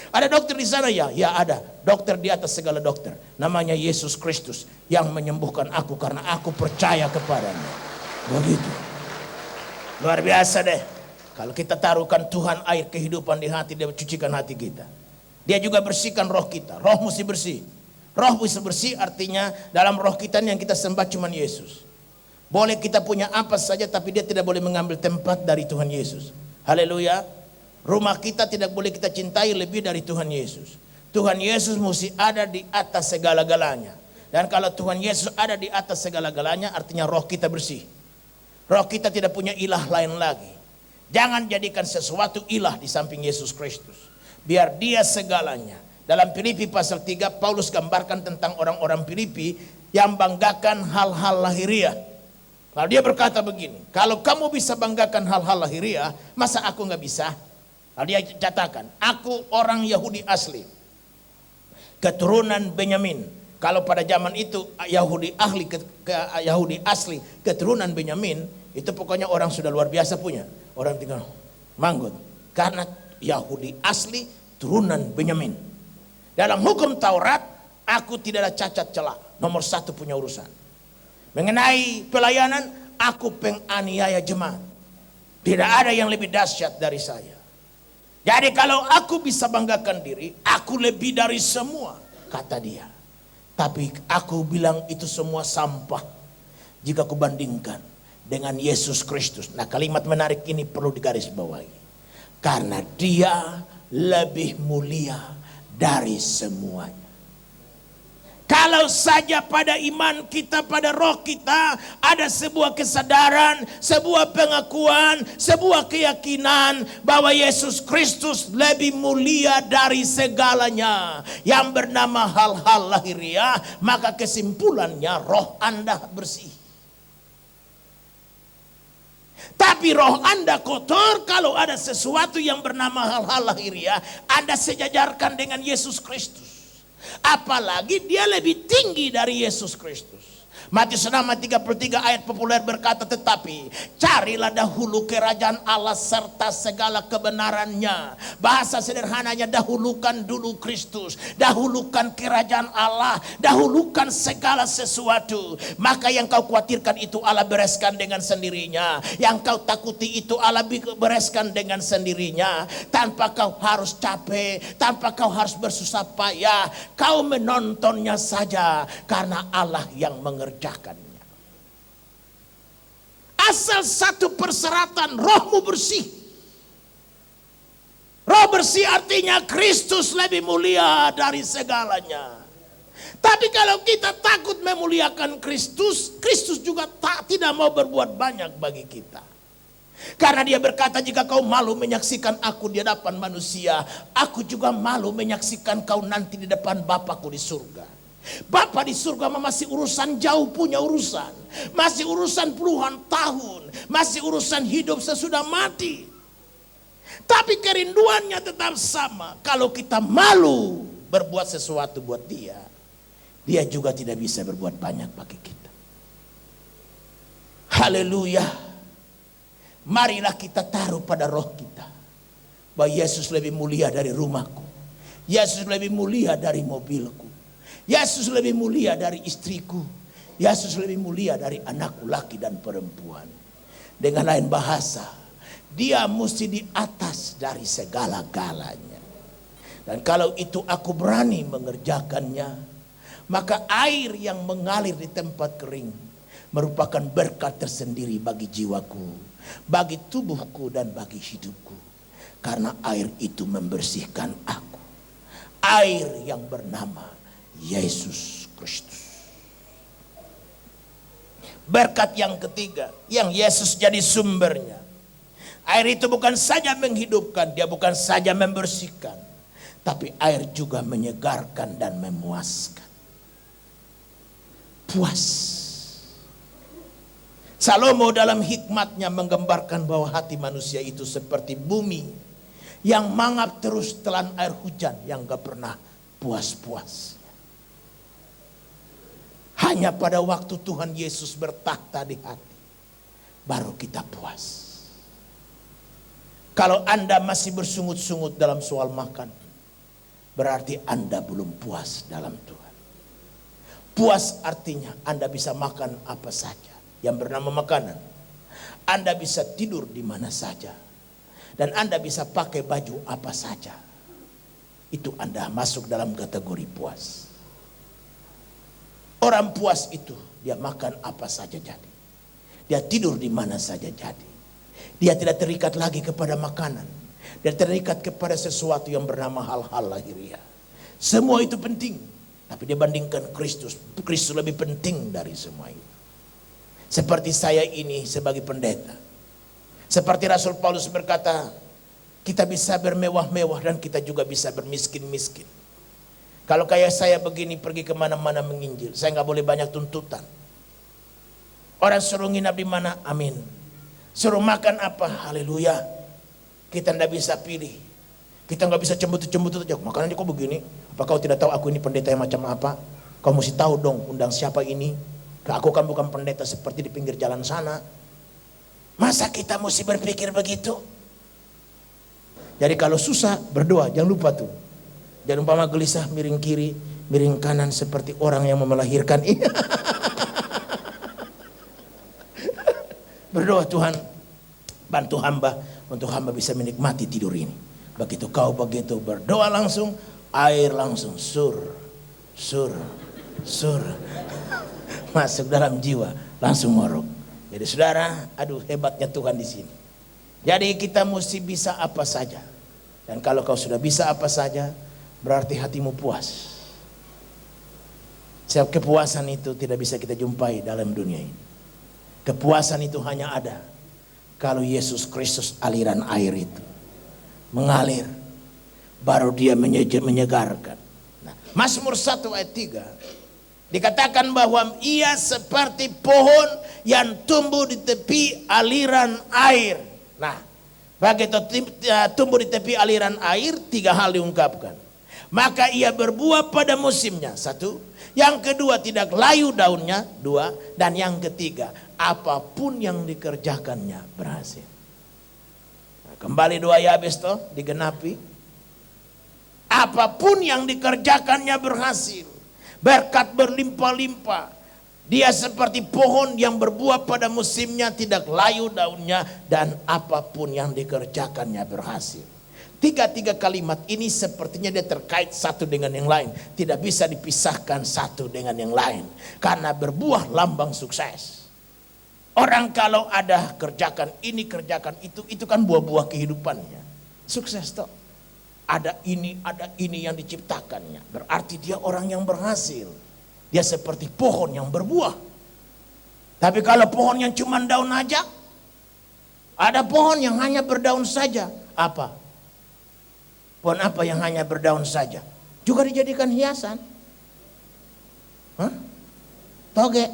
Ada dokter di sana ya? Ya ada. Dokter di atas segala dokter. Namanya Yesus Kristus yang menyembuhkan aku karena aku percaya kepadanya. Begitu. Luar biasa deh. Kalau kita taruhkan Tuhan air kehidupan di hati, dia cucikan hati kita. Dia juga bersihkan roh kita. Roh mesti bersih. Roh bisa bersih artinya dalam roh kita yang kita sembah cuman Yesus. Boleh kita punya apa saja tapi dia tidak boleh mengambil tempat dari Tuhan Yesus. Haleluya. Rumah kita tidak boleh kita cintai lebih dari Tuhan Yesus. Tuhan Yesus mesti ada di atas segala-galanya. Dan kalau Tuhan Yesus ada di atas segala-galanya artinya roh kita bersih. Roh kita tidak punya ilah lain lagi. Jangan jadikan sesuatu ilah di samping Yesus Kristus. Biar dia segalanya. Dalam Filipi pasal 3 Paulus gambarkan tentang orang-orang Filipi yang banggakan hal-hal lahiriah. Lalu dia berkata begini, kalau kamu bisa banggakan hal-hal lahiriah, masa aku nggak bisa? Lalu dia katakan, aku orang Yahudi asli, keturunan Benyamin. Kalau pada zaman itu Yahudi asli, keturunan Benyamin, itu pokoknya orang sudah luar biasa punya. Orang tinggal manggut. Karena Yahudi asli, turunan Benyamin. Dalam hukum Taurat, aku tidak ada cacat celah. Nomor 1 punya urusan. Mengenai pelayanan, aku penganiaya jemaat. Tidak ada yang lebih dahsyat dari saya. Jadi kalau aku bisa banggakan diri, aku lebih dari semua, kata dia. Tapi aku bilang itu semua sampah jika aku bandingkan dengan Yesus Kristus. Nah, kalimat menarik ini perlu digarisbawahi. Karena dia lebih mulia dari semuanya. Kalau saja pada iman kita, pada roh kita ada sebuah kesadaran, sebuah pengakuan, sebuah keyakinan bahwa Yesus Kristus lebih mulia dari segalanya yang bernama hal-hal lahiriah, maka kesimpulannya roh Anda bersih. Tapi roh Anda kotor kalau ada sesuatu yang bernama hal-hal lahiriah, Anda sejajarkan dengan Yesus Kristus. Apalagi dia lebih tinggi dari Yesus Kristus. Matius 6:33 ayat populer berkata, tetapi carilah dahulu kerajaan Allah serta segala kebenarannya. Bahasa sederhananya, dahulukan dulu Kristus, dahulukan kerajaan Allah, dahulukan segala sesuatu. Maka yang kau khawatirkan itu Allah bereskan dengan sendirinya. Yang kau takuti itu Allah bereskan dengan sendirinya. Tanpa kau harus capek, tanpa kau harus bersusah payah. Kau menontonnya saja karena Allah yang mengerjakannya. Asal satu persyaratan, rohmu bersih. Roh bersih artinya Kristus lebih mulia dari segalanya. Tapi kalau kita takut memuliakan Kristus, Kristus juga tidak mau berbuat banyak bagi kita. Karena dia berkata, jika kau malu menyaksikan aku di hadapan manusia, aku juga malu menyaksikan kau nanti di depan Bapakku di surga. Bapa di surga masih urusan jauh punya urusan. Masih urusan puluhan tahun. Masih urusan hidup sesudah mati. Tapi kerinduannya tetap sama. Kalau kita malu berbuat sesuatu buat dia, dia juga tidak bisa berbuat banyak bagi kita. Haleluya. Marilah kita taruh pada roh kita bahwa Yesus lebih mulia dari rumahku. Yesus lebih mulia dari mobilku. Yesus lebih mulia dari istriku. Yesus lebih mulia dari anakku laki dan perempuan. Dengan lain bahasa, dia mesti di atas dari segala-galanya. Dan kalau itu aku berani mengerjakannya, maka air yang mengalir di tempat kering merupakan berkat tersendiri bagi jiwaku, bagi tubuhku dan bagi hidupku. Karena air itu membersihkan aku. Air yang bernama Yesus Kristus. Berkat yang ketiga, yang Yesus jadi sumbernya. Air itu bukan saja menghidupkan, dia bukan saja membersihkan, tapi air juga menyegarkan dan memuaskan. Puas. Salomo dalam hikmatnya menggambarkan bahwa hati manusia itu seperti bumi yang mangap terus telan air hujan yang gak pernah puas-puas. Hanya pada waktu Tuhan Yesus bertakhta di hati, baru kita puas. Kalau Anda masih bersungut-sungut dalam soal makan, berarti Anda belum puas dalam Tuhan. Puas artinya Anda bisa makan apa saja yang bernama makanan. Anda bisa tidur di mana saja. Dan Anda bisa pakai baju apa saja. Itu Anda masuk dalam kategori puas. Orang puas itu dia makan apa saja jadi. Dia tidur di mana saja jadi. Dia tidak terikat lagi kepada makanan. Dia terikat kepada sesuatu yang bernama hal-hal lahiriah. Semua itu penting. Tapi dia bandingkan Kristus. Kristus lebih penting dari semua itu. Seperti saya ini sebagai pendeta. Seperti Rasul Paulus berkata, kita bisa bermewah-mewah dan kita juga bisa bermiskin-miskin. Kalau kayak saya begini pergi kemana-mana menginjil, saya nggak boleh banyak tuntutan. Orang suruh nginap di mana, amin. Suruh makan apa, haleluya. Kita nggak bisa pilih. Kita nggak bisa cemburu-cemburu saja. Makanannya kok begini? Apa kau tidak tahu aku ini pendeta yang macam apa? Kau mesti tahu dong undang siapa ini. Aku kan bukan pendeta seperti di pinggir jalan sana. Masa kita mesti berpikir begitu? Jadi kalau susah berdoa, jangan lupa tuh. Jangan umpama gelisah miring kiri, miring kanan seperti orang yang mau melahirkan. Berdoa, Tuhan bantu hamba untuk hamba bisa menikmati tidur ini. Begitu kau begitu berdoa langsung, air langsung sur masuk dalam jiwa, langsung ngorok. Jadi saudara, aduh hebatnya Tuhan di sini. Jadi kita mesti bisa apa saja. Dan kalau kau sudah bisa apa saja, berarti hatimu puas. Sebab kepuasan itu tidak bisa kita jumpai dalam dunia ini. Kepuasan itu hanya ada kalau Yesus Kristus aliran air itu mengalir, baru dia menyegarkan. Nah, Mazmur 1 ayat 3 dikatakan bahwa ia seperti pohon yang tumbuh di tepi aliran air. Nah, begitu tumbuh di tepi aliran air, 3 hal diungkapkan. Maka ia berbuah pada musimnya, 1. Yang kedua, tidak layu daunnya, 2. Dan yang ketiga, apapun yang dikerjakannya berhasil. Nah, kembali 2 ya habis toh digenapi. Apapun yang dikerjakannya berhasil. Berkat berlimpah-limpah. Dia seperti pohon yang berbuah pada musimnya, tidak layu daunnya, dan apapun yang dikerjakannya berhasil. 3 kalimat ini sepertinya dia terkait satu dengan yang lain. Tidak bisa dipisahkan satu dengan yang lain. Karena berbuah lambang sukses. Orang kalau ada kerjakan ini, kerjakan itu kan buah-buah kehidupannya. Sukses toh. Ada ini yang diciptakannya. Berarti dia orang yang berhasil. Dia seperti pohon yang berbuah. Tapi kalau pohon yang cuma daun aja, ada pohon yang hanya berdaun saja. Apa? Pohon apa yang hanya berdaun saja? Juga dijadikan hiasan. Hah? Toge.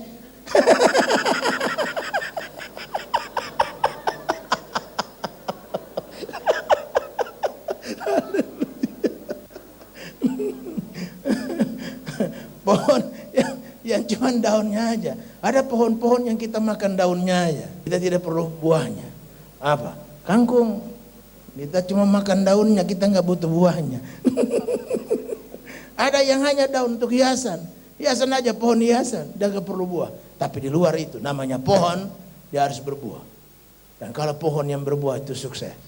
Pohon yang cuma daunnya aja. Ada pohon-pohon yang kita makan daunnya aja. Kita tidak perlu buahnya. Apa? Kangkung. Kita cuma makan daunnya, kita nggak butuh buahnya. Ada yang hanya daun untuk hiasan. Hiasan aja, pohon hiasan, dia nggak perlu buah. Tapi di luar itu namanya pohon, dia harus berbuah. Dan kalau pohon yang berbuah itu sukses,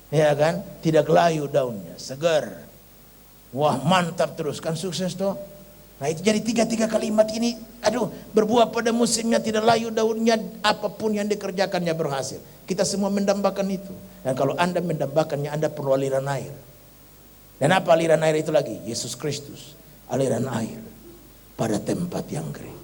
ya kan? Tidak layu daunnya, segar. Wah mantap terus, kan sukses toh. Nah itu jadi 3 kalimat ini, aduh, berbuah pada musimnya, tidak layu daunnya, apapun yang dikerjakannya berhasil. Kita semua mendambakan itu. Dan kalau Anda mendambakannya, Anda perlu aliran air. Dan apa aliran air itu lagi? Yesus Kristus, aliran air pada tempat yang kering.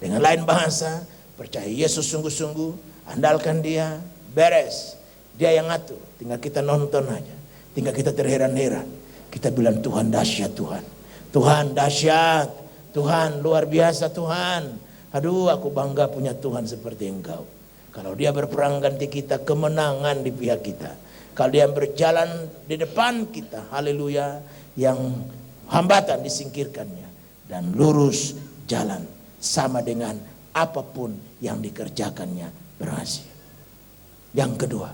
Dengan lain bahasa, percaya Yesus sungguh-sungguh, andalkan dia, beres. Dia yang ngatur, tinggal kita nonton aja. Tinggal kita terheran-heran. Kita bilang Tuhan dahsyat Tuhan. Tuhan dahsyat, Tuhan luar biasa Tuhan. Aduh aku bangga punya Tuhan seperti Engkau. Kalau dia berperang ganti kita, kemenangan di pihak kita. Kalau dia berjalan di depan kita, haleluya, yang hambatan disingkirkannya. Dan lurus jalan sama dengan apapun yang dikerjakannya berhasil. Yang kedua,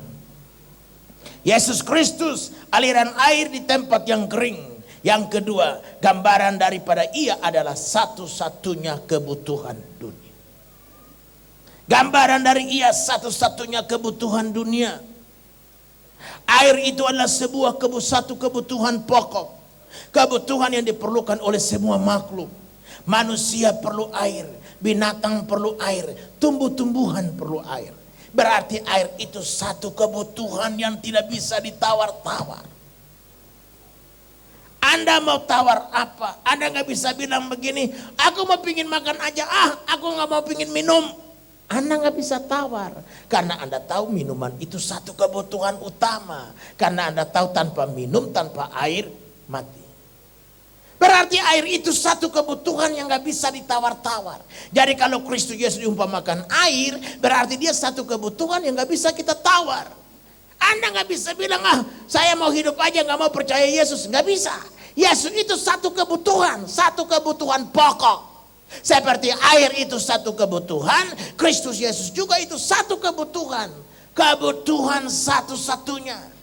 Yesus Kristus aliran air di tempat yang kering. Yang kedua, gambaran daripada ia adalah satu-satunya kebutuhan dunia. Gambaran dari ia satu-satunya kebutuhan dunia. Air itu adalah satu kebutuhan pokok. Kebutuhan yang diperlukan oleh semua makhluk. Manusia perlu air, binatang perlu air, tumbuh-tumbuhan perlu air. Berarti air itu satu kebutuhan yang tidak bisa ditawar-tawar. Anda mau tawar apa? Anda nggak bisa bilang begini, aku mau pingin makan aja, aku nggak mau pingin minum. Anda nggak bisa tawar, karena Anda tahu minuman itu satu kebutuhan utama. Karena Anda tahu tanpa minum, tanpa air, mati. Berarti air itu satu kebutuhan yang gak bisa ditawar-tawar. Jadi kalau Kristus Yesus diumpamakan air, berarti dia satu kebutuhan yang gak bisa kita tawar. Anda gak bisa bilang, saya mau hidup aja gak mau percaya Yesus. Gak bisa. Yesus itu satu kebutuhan pokok. Seperti air itu satu kebutuhan, Kristus Yesus juga itu satu kebutuhan satu-satunya.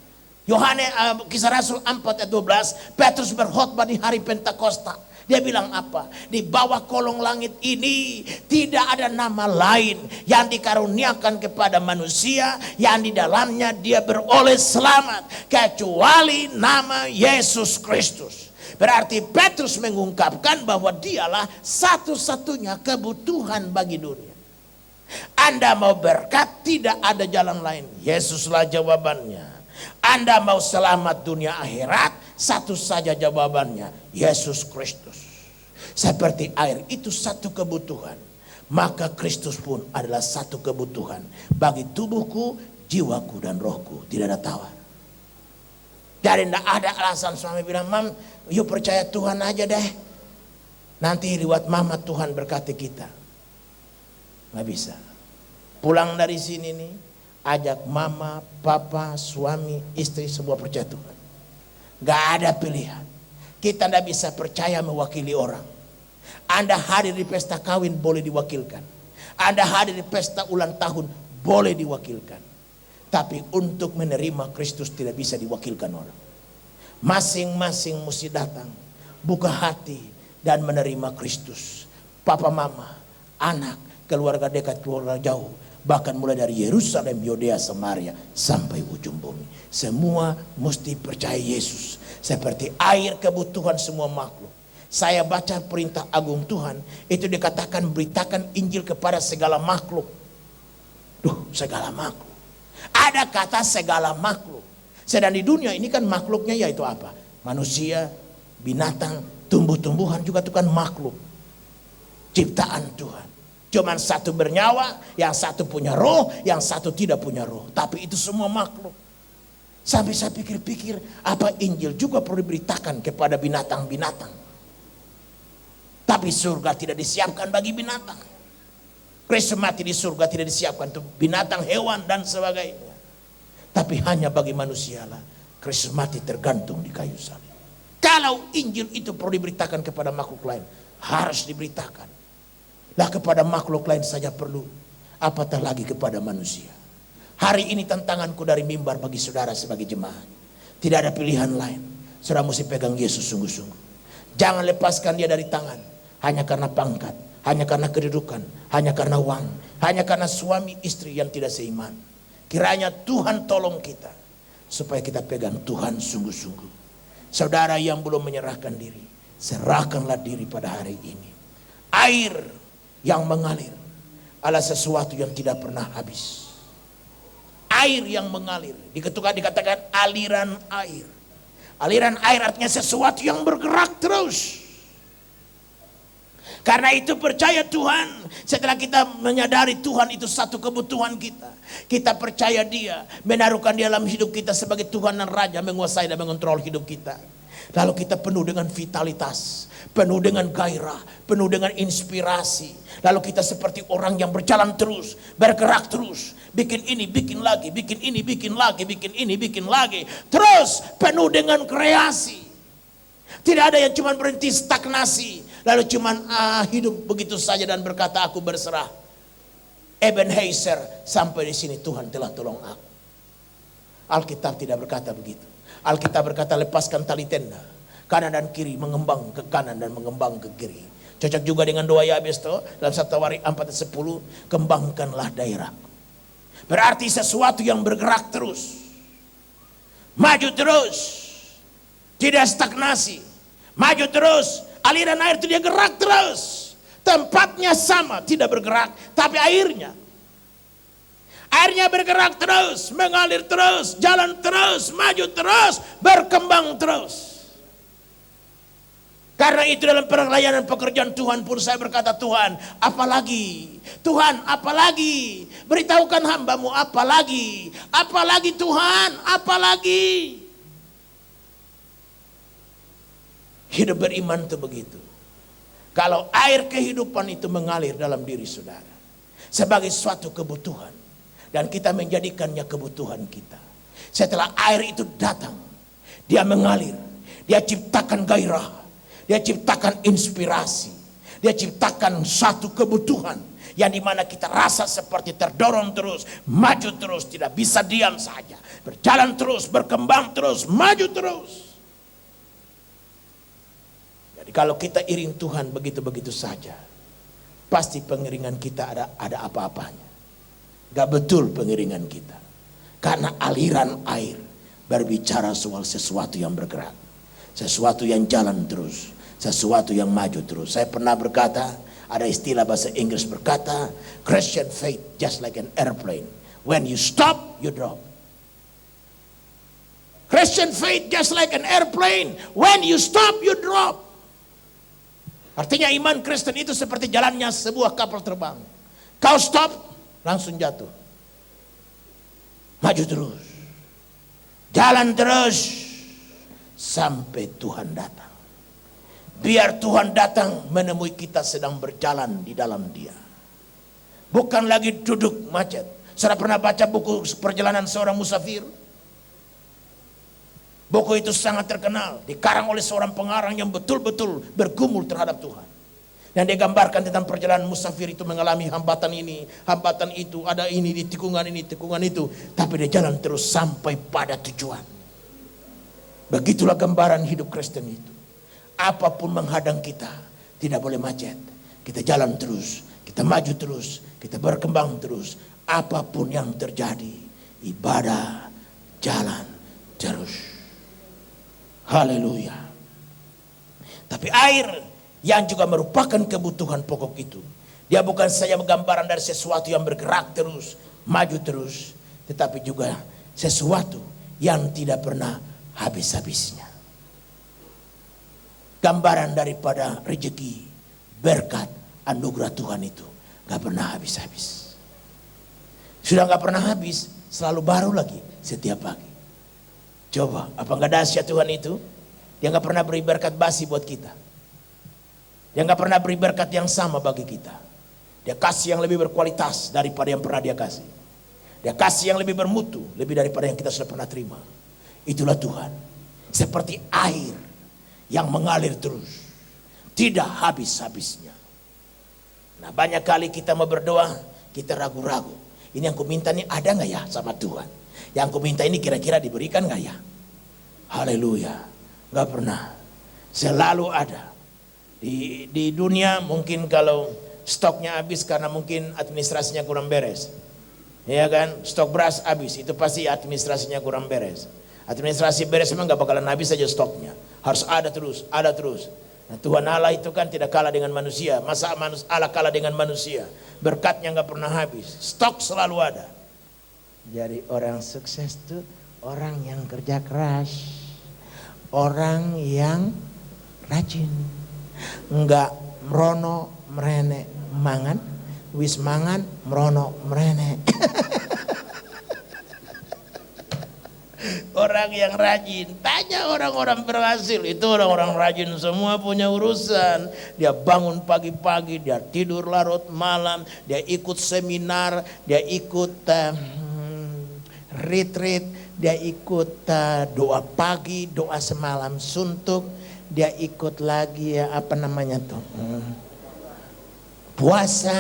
Yohanes Kisah Rasul 4 ayat 12, Petrus berkhotbah di hari Pentakosta. Dia bilang apa? Di bawah kolong langit ini tidak ada nama lain yang dikaruniakan kepada manusia yang di dalamnya dia beroleh selamat kecuali nama Yesus Kristus. Berarti Petrus mengungkapkan bahwa dialah satu-satunya kebutuhan bagi dunia. Anda mau berkat, tidak ada jalan lain. Yesuslah jawabannya. Anda mau selamat dunia akhirat, satu saja jawabannya, Yesus Kristus. Seperti air itu satu kebutuhan, maka Kristus pun adalah satu kebutuhan bagi tubuhku, jiwaku dan rohku. Tidak ada tawar. Jadi tidak ada alasan suami bilang, Mam, yuk percaya Tuhan aja deh, nanti lewat mama Tuhan berkati kita. Nggak bisa. Pulang dari sini nih, ajak mama, papa, suami, istri semua percaya Tuhan. Gak ada pilihan. Kita tidak bisa percaya mewakili orang. Anda hadir di pesta kawin boleh diwakilkan. Anda hadir di pesta ulang tahun boleh diwakilkan. Tapi untuk menerima Kristus tidak bisa diwakilkan orang. Masing-masing mesti datang, buka hati dan menerima Kristus. Papa, mama, anak, keluarga dekat, keluarga jauh. Bahkan mulai dari Yerusalem, Yudea, Samaria sampai ujung bumi. Semua mesti percaya Yesus. Seperti air kebutuhan semua makhluk. Saya baca perintah agung Tuhan. Itu dikatakan beritakan Injil kepada segala makhluk. Segala makhluk. Ada kata segala makhluk. Sedang di dunia ini kan makhluknya yaitu apa? Manusia, binatang, tumbuh-tumbuhan juga itu kan makhluk. Ciptaan Tuhan. Cuman satu bernyawa, yang satu punya roh, yang satu tidak punya roh. Tapi itu semua makhluk. Sampai saya pikir-pikir, apa Injil juga perlu diberitakan kepada binatang-binatang. Tapi surga tidak disiapkan bagi binatang. Kristus mati di surga tidak disiapkan untuk binatang, hewan dan sebagainya. Tapi hanya bagi manusia lah Kristus mati tergantung di kayu salib. Kalau Injil itu perlu diberitakan kepada makhluk lain, harus diberitakan. Lah kepada makhluk lain saja perlu, apatah lagi kepada manusia. Hari ini tantanganku dari mimbar bagi saudara sebagai jemaat. Tidak ada pilihan lain. Saudara mesti pegang Yesus sungguh-sungguh. Jangan lepaskan dia dari tangan. Hanya karena pangkat, hanya karena kedudukan, hanya karena uang, hanya karena suami istri yang tidak seiman. Kiranya Tuhan tolong kita supaya kita pegang Tuhan sungguh-sungguh. Saudara yang belum menyerahkan diri, serahkanlah diri pada hari ini. Air yang mengalir adalah sesuatu yang tidak pernah habis. Air yang mengalir, dikatakan aliran air. Aliran air artinya sesuatu yang bergerak terus. Karena itu percaya Tuhan, setelah kita menyadari Tuhan itu satu kebutuhan kita. Kita percaya dia, menaruhkan dia dalam hidup kita sebagai Tuhan dan Raja, menguasai dan mengontrol hidup kita. Lalu kita penuh dengan vitalitas, penuh dengan gairah, penuh dengan inspirasi. Lalu kita seperti orang yang berjalan terus, bergerak terus. Bikin ini, bikin lagi, bikin ini, bikin lagi, bikin ini, bikin lagi. Terus penuh dengan kreasi. Tidak ada yang cuma berhenti stagnasi. Lalu cuman hidup begitu saja dan berkata aku berserah. Ebenezer, sampai di sini Tuhan telah tolong aku. Alkitab tidak berkata begitu. Alkitab berkata lepaskan tali tenda, kanan dan kiri, mengembang ke kanan dan mengembang ke kiri. Cocok juga dengan doa Yabes dalam 1 Tawarikh 4:10, kembangkanlah daerahku. Berarti sesuatu yang bergerak terus, maju terus, tidak stagnasi, maju terus. Aliran air itu dia gerak terus. Tempatnya sama, tidak bergerak, tapi airnya bergerak terus, mengalir terus, jalan terus, maju terus, berkembang terus. Karena itu dalam pelayanan pekerjaan Tuhan pun saya berkata, Tuhan apalagi? Tuhan apalagi? Beritahukan hambamu apalagi? Apalagi Tuhan? Apalagi? Hidup beriman itu begitu. Kalau air kehidupan itu mengalir dalam diri saudara sebagai suatu kebutuhan, dan kita menjadikannya kebutuhan kita. Setelah air itu datang, dia mengalir, dia ciptakan gairah, dia ciptakan inspirasi, dia ciptakan satu kebutuhan yang dimana kita rasa seperti terdorong terus, maju terus, tidak bisa diam saja, berjalan terus, berkembang terus, maju terus. Jadi kalau kita iring Tuhan begitu-begitu saja, pasti pengiringan kita ada apa-apanya. Gak betul pengiringan kita, karena aliran air berbicara soal sesuatu yang bergerak, sesuatu yang jalan terus, sesuatu yang maju terus. Saya pernah berkata, ada istilah bahasa Inggris berkata, Christian faith just like an airplane, when you stop you drop. Christian faith just like an airplane, when you stop you drop. Artinya iman Kristen itu seperti jalannya sebuah kapal terbang. Kau stop, langsung jatuh. Maju terus, jalan terus sampai Tuhan datang. Biar Tuhan datang menemui kita sedang berjalan di dalam Dia, bukan lagi duduk macet. Saudara pernah baca buku Perjalanan Seorang Musafir? Buku itu sangat terkenal, dikarang oleh seorang pengarang yang betul-betul bergumul terhadap Tuhan. Dan dia gambarkan tentang perjalanan musafir itu mengalami hambatan ini, hambatan itu, ada ini di tikungan ini, tikungan itu. Tapi dia jalan terus sampai pada tujuan. Begitulah gambaran hidup Kristen itu. Apapun menghadang kita, tidak boleh macet. Kita jalan terus, kita maju terus, kita berkembang terus. Apapun yang terjadi, ibadah jalan terus. Haleluya. Tapi air yang juga merupakan kebutuhan pokok itu, dia bukan saja gambaran dari sesuatu yang bergerak terus, maju terus, tetapi juga sesuatu yang tidak pernah habis-habisnya. Gambaran daripada rezeki, berkat, anugerah Tuhan itu gak pernah habis-habis. Sudah gak pernah habis, selalu baru lagi setiap pagi. Coba, apa gak dahsyat Tuhan itu? Dia gak pernah beri berkat basi buat kita. Dia gak pernah beri berkat yang sama bagi kita. Dia kasih yang lebih berkualitas daripada yang pernah dia kasih. Dia kasih yang lebih bermutu, lebih daripada yang kita sudah pernah terima. Itulah Tuhan. Seperti air yang mengalir terus, tidak habis-habisnya. Nah, banyak kali kita mau berdoa, kita ragu-ragu. Ini yang ku minta ini ada gak ya sama Tuhan? Yang ku minta ini kira-kira diberikan gak ya? Haleluya. Gak pernah. Selalu ada. Di dunia mungkin kalau stoknya habis karena mungkin administrasinya kurang beres. Ya kan? Stok beras habis, itu pasti administrasinya kurang beres. Administrasi beres memang gak bakalan habis saja stoknya. Harus ada terus, ada terus. Nah, Tuhan Allah itu kan tidak kalah dengan manusia. Masa Allah kalah dengan manusia? Berkatnya gak pernah habis. Stok selalu ada. Jadi orang sukses itu orang yang kerja keras, orang yang rajin, enggak merono merene mangan, wis mangan merono merene. Orang yang rajin, tanya orang-orang berhasil, itu orang-orang rajin semua punya urusan. Dia bangun pagi-pagi, dia tidur larut malam, dia ikut seminar, dia ikut retreat, dia ikut doa pagi, doa semalam suntuk, dia ikut lagi ya apa namanya tuh, puasa.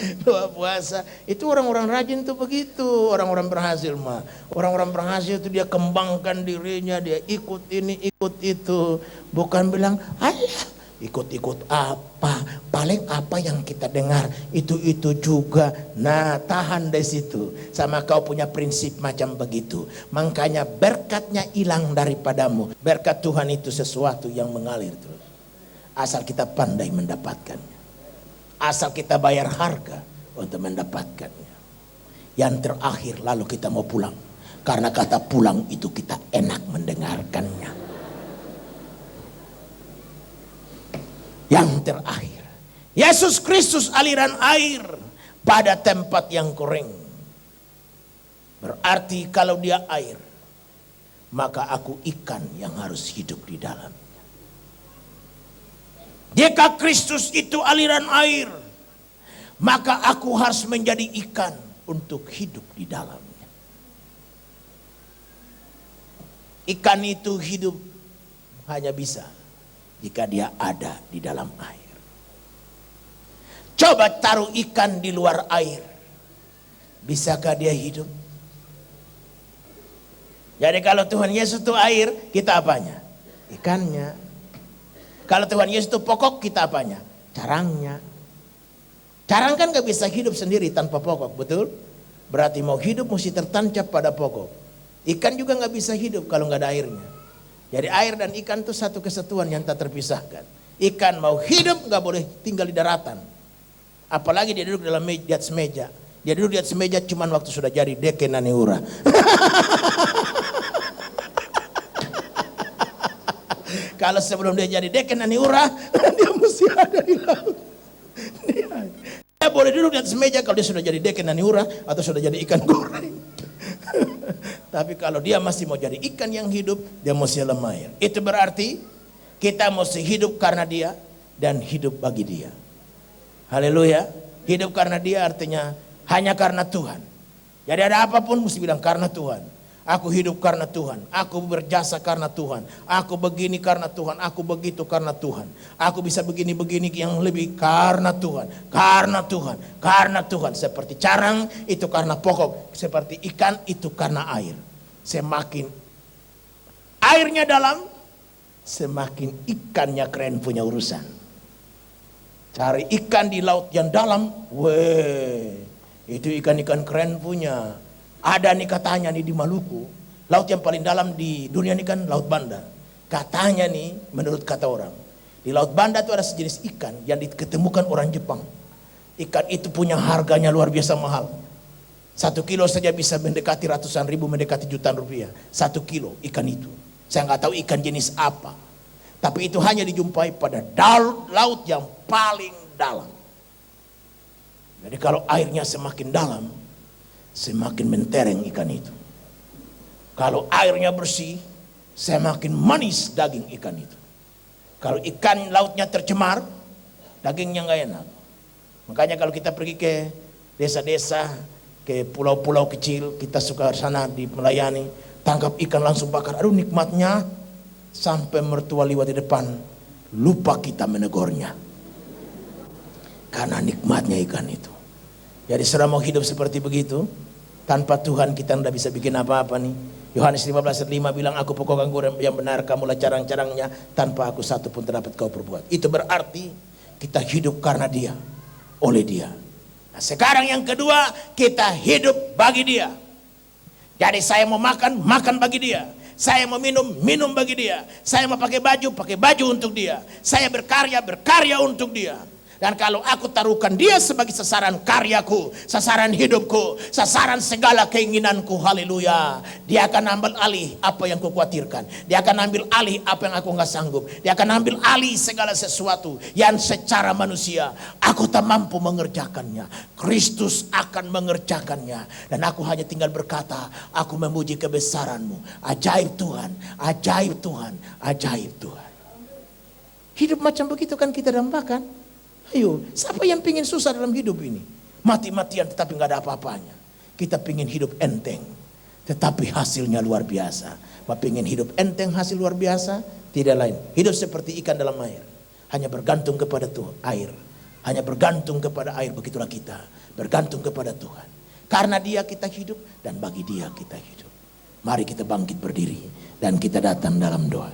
Doa puasa. Itu orang-orang rajin tuh begitu. Orang-orang berhasil mah. Orang-orang berhasil itu dia kembangkan dirinya, dia ikut ini, ikut itu. Bukan bilang, "Alah, Ikut-ikut apa? Paling apa yang kita dengar itu juga. Nah, tahan dari situ. Sama kau punya prinsip macam begitu. Makanya berkatnya hilang daripadamu. Berkat Tuhan itu sesuatu yang mengalir terus. Asal kita pandai mendapatkannya. Asal kita bayar harga untuk mendapatkannya. Yang terakhir lalu kita mau pulang. Karena kata pulang itu kita enak mendengarkannya. Yang terakhir, Yesus Kristus aliran air pada tempat yang kering. Berarti kalau dia air, maka aku ikan yang harus hidup di dalamnya. Jika Kristus itu aliran air, maka aku harus menjadi ikan untuk hidup di dalamnya. Ikan itu hidup hanya bisa jika dia ada di dalam air. Coba taruh ikan di luar air. Bisakah dia hidup? Jadi kalau Tuhan Yesus itu air, kita apanya? Ikannya. Kalau Tuhan Yesus itu pokok, kita apanya? Carangnya. Carang kan gak bisa hidup sendiri tanpa pokok, betul? Berarti mau hidup mesti tertancap pada pokok. Ikan juga gak bisa hidup kalau gak ada airnya. Jadi air dan ikan itu satu kesatuan yang tak terpisahkan. Ikan mau hidup gak boleh tinggal di daratan. Apalagi dia duduk di atas meja. Dia duduk di atas meja cuman waktu sudah jadi deke naniura. Kalau sebelum dia jadi deke naniura, dia mesti ada di laut. Dia boleh duduk di atas meja kalau dia sudah jadi deke naniura atau sudah jadi ikan goreng. Tapi kalau dia masih mau jadi ikan yang hidup, dia mesti dalam air. Itu berarti kita mesti hidup karena dia dan hidup bagi dia. Haleluya. Hidup karena dia artinya hanya karena Tuhan. Jadi ada apapun mesti bilang karena Tuhan. Aku hidup karena Tuhan. Aku berjasa karena Tuhan. Aku begini karena Tuhan. Aku begitu karena Tuhan. Aku bisa begini-begini yang lebih karena Tuhan. Karena Tuhan. Karena Tuhan. Seperti carang itu karena pokok. Seperti ikan itu karena air. Semakin airnya dalam, semakin ikannya keren punya urusan. Cari ikan di laut yang dalam. Weh, itu ikan-ikan keren punya. Ada nih katanya nih di Maluku, laut yang paling dalam di dunia ini kan Laut Banda. Katanya nih menurut kata orang, di Laut Banda itu ada sejenis ikan yang diketemukan orang Jepang. Ikan itu punya harganya luar biasa mahal. 1 kilo saja bisa mendekati ratusan ribu, mendekati jutaan rupiah. 1 kilo ikan itu. Saya nggak tahu ikan jenis apa. Tapi itu hanya dijumpai pada laut yang paling dalam. Jadi kalau airnya semakin dalam, semakin mentereng ikan itu. Kalau airnya bersih, semakin manis daging ikan itu. Kalau ikan lautnya tercemar, dagingnya nggak enak. Makanya kalau kita pergi ke desa-desa, ke pulau-pulau kecil, kita suka sana di melayani, tangkap ikan langsung bakar. Aduh nikmatnya, sampai mertua lewat di depan, lupa kita menegurnya. Karena nikmatnya ikan itu. Jadi selama mau hidup seperti begitu, tanpa Tuhan kita tidak bisa bikin apa-apa nih. Yohanes 15:5 bilang, aku pokok anggur yang benar, kamulah carang-carangnya, tanpa aku satu pun terdapat kau perbuat. Itu berarti kita hidup karena dia, oleh dia. Nah, sekarang yang kedua, kita hidup bagi dia. Jadi saya mau makan, makan bagi dia. Saya mau minum, minum bagi dia. Saya mau pakai baju untuk dia. Saya berkarya, berkarya untuk dia. Dan kalau aku taruhkan dia sebagai sasaran karyaku, sasaran hidupku, sasaran segala keinginanku, haleluya. Dia akan ambil alih apa yang kukhawatirkan. Dia akan ambil alih apa yang aku nggak sanggup. Dia akan ambil alih segala sesuatu yang secara manusia aku tak mampu mengerjakannya. Kristus akan mengerjakannya. Dan aku hanya tinggal berkata, aku memuji kebesaranmu. Ajaib Tuhan, ajaib Tuhan, ajaib Tuhan. Hidup macam begitu kan kita dambakan. Ayo, siapa yang pingin susah dalam hidup ini? Mati-matian tetapi nggak ada apa-apanya. Kita pingin hidup enteng, tetapi hasilnya luar biasa. Pingin hidup enteng, hasil luar biasa, tidak lain. Hidup seperti ikan dalam air. Hanya bergantung kepada Tuhan, air. Hanya bergantung kepada air, begitulah kita. Bergantung kepada Tuhan. Karena dia kita hidup dan bagi dia kita hidup. Mari kita bangkit berdiri dan kita datang dalam doa.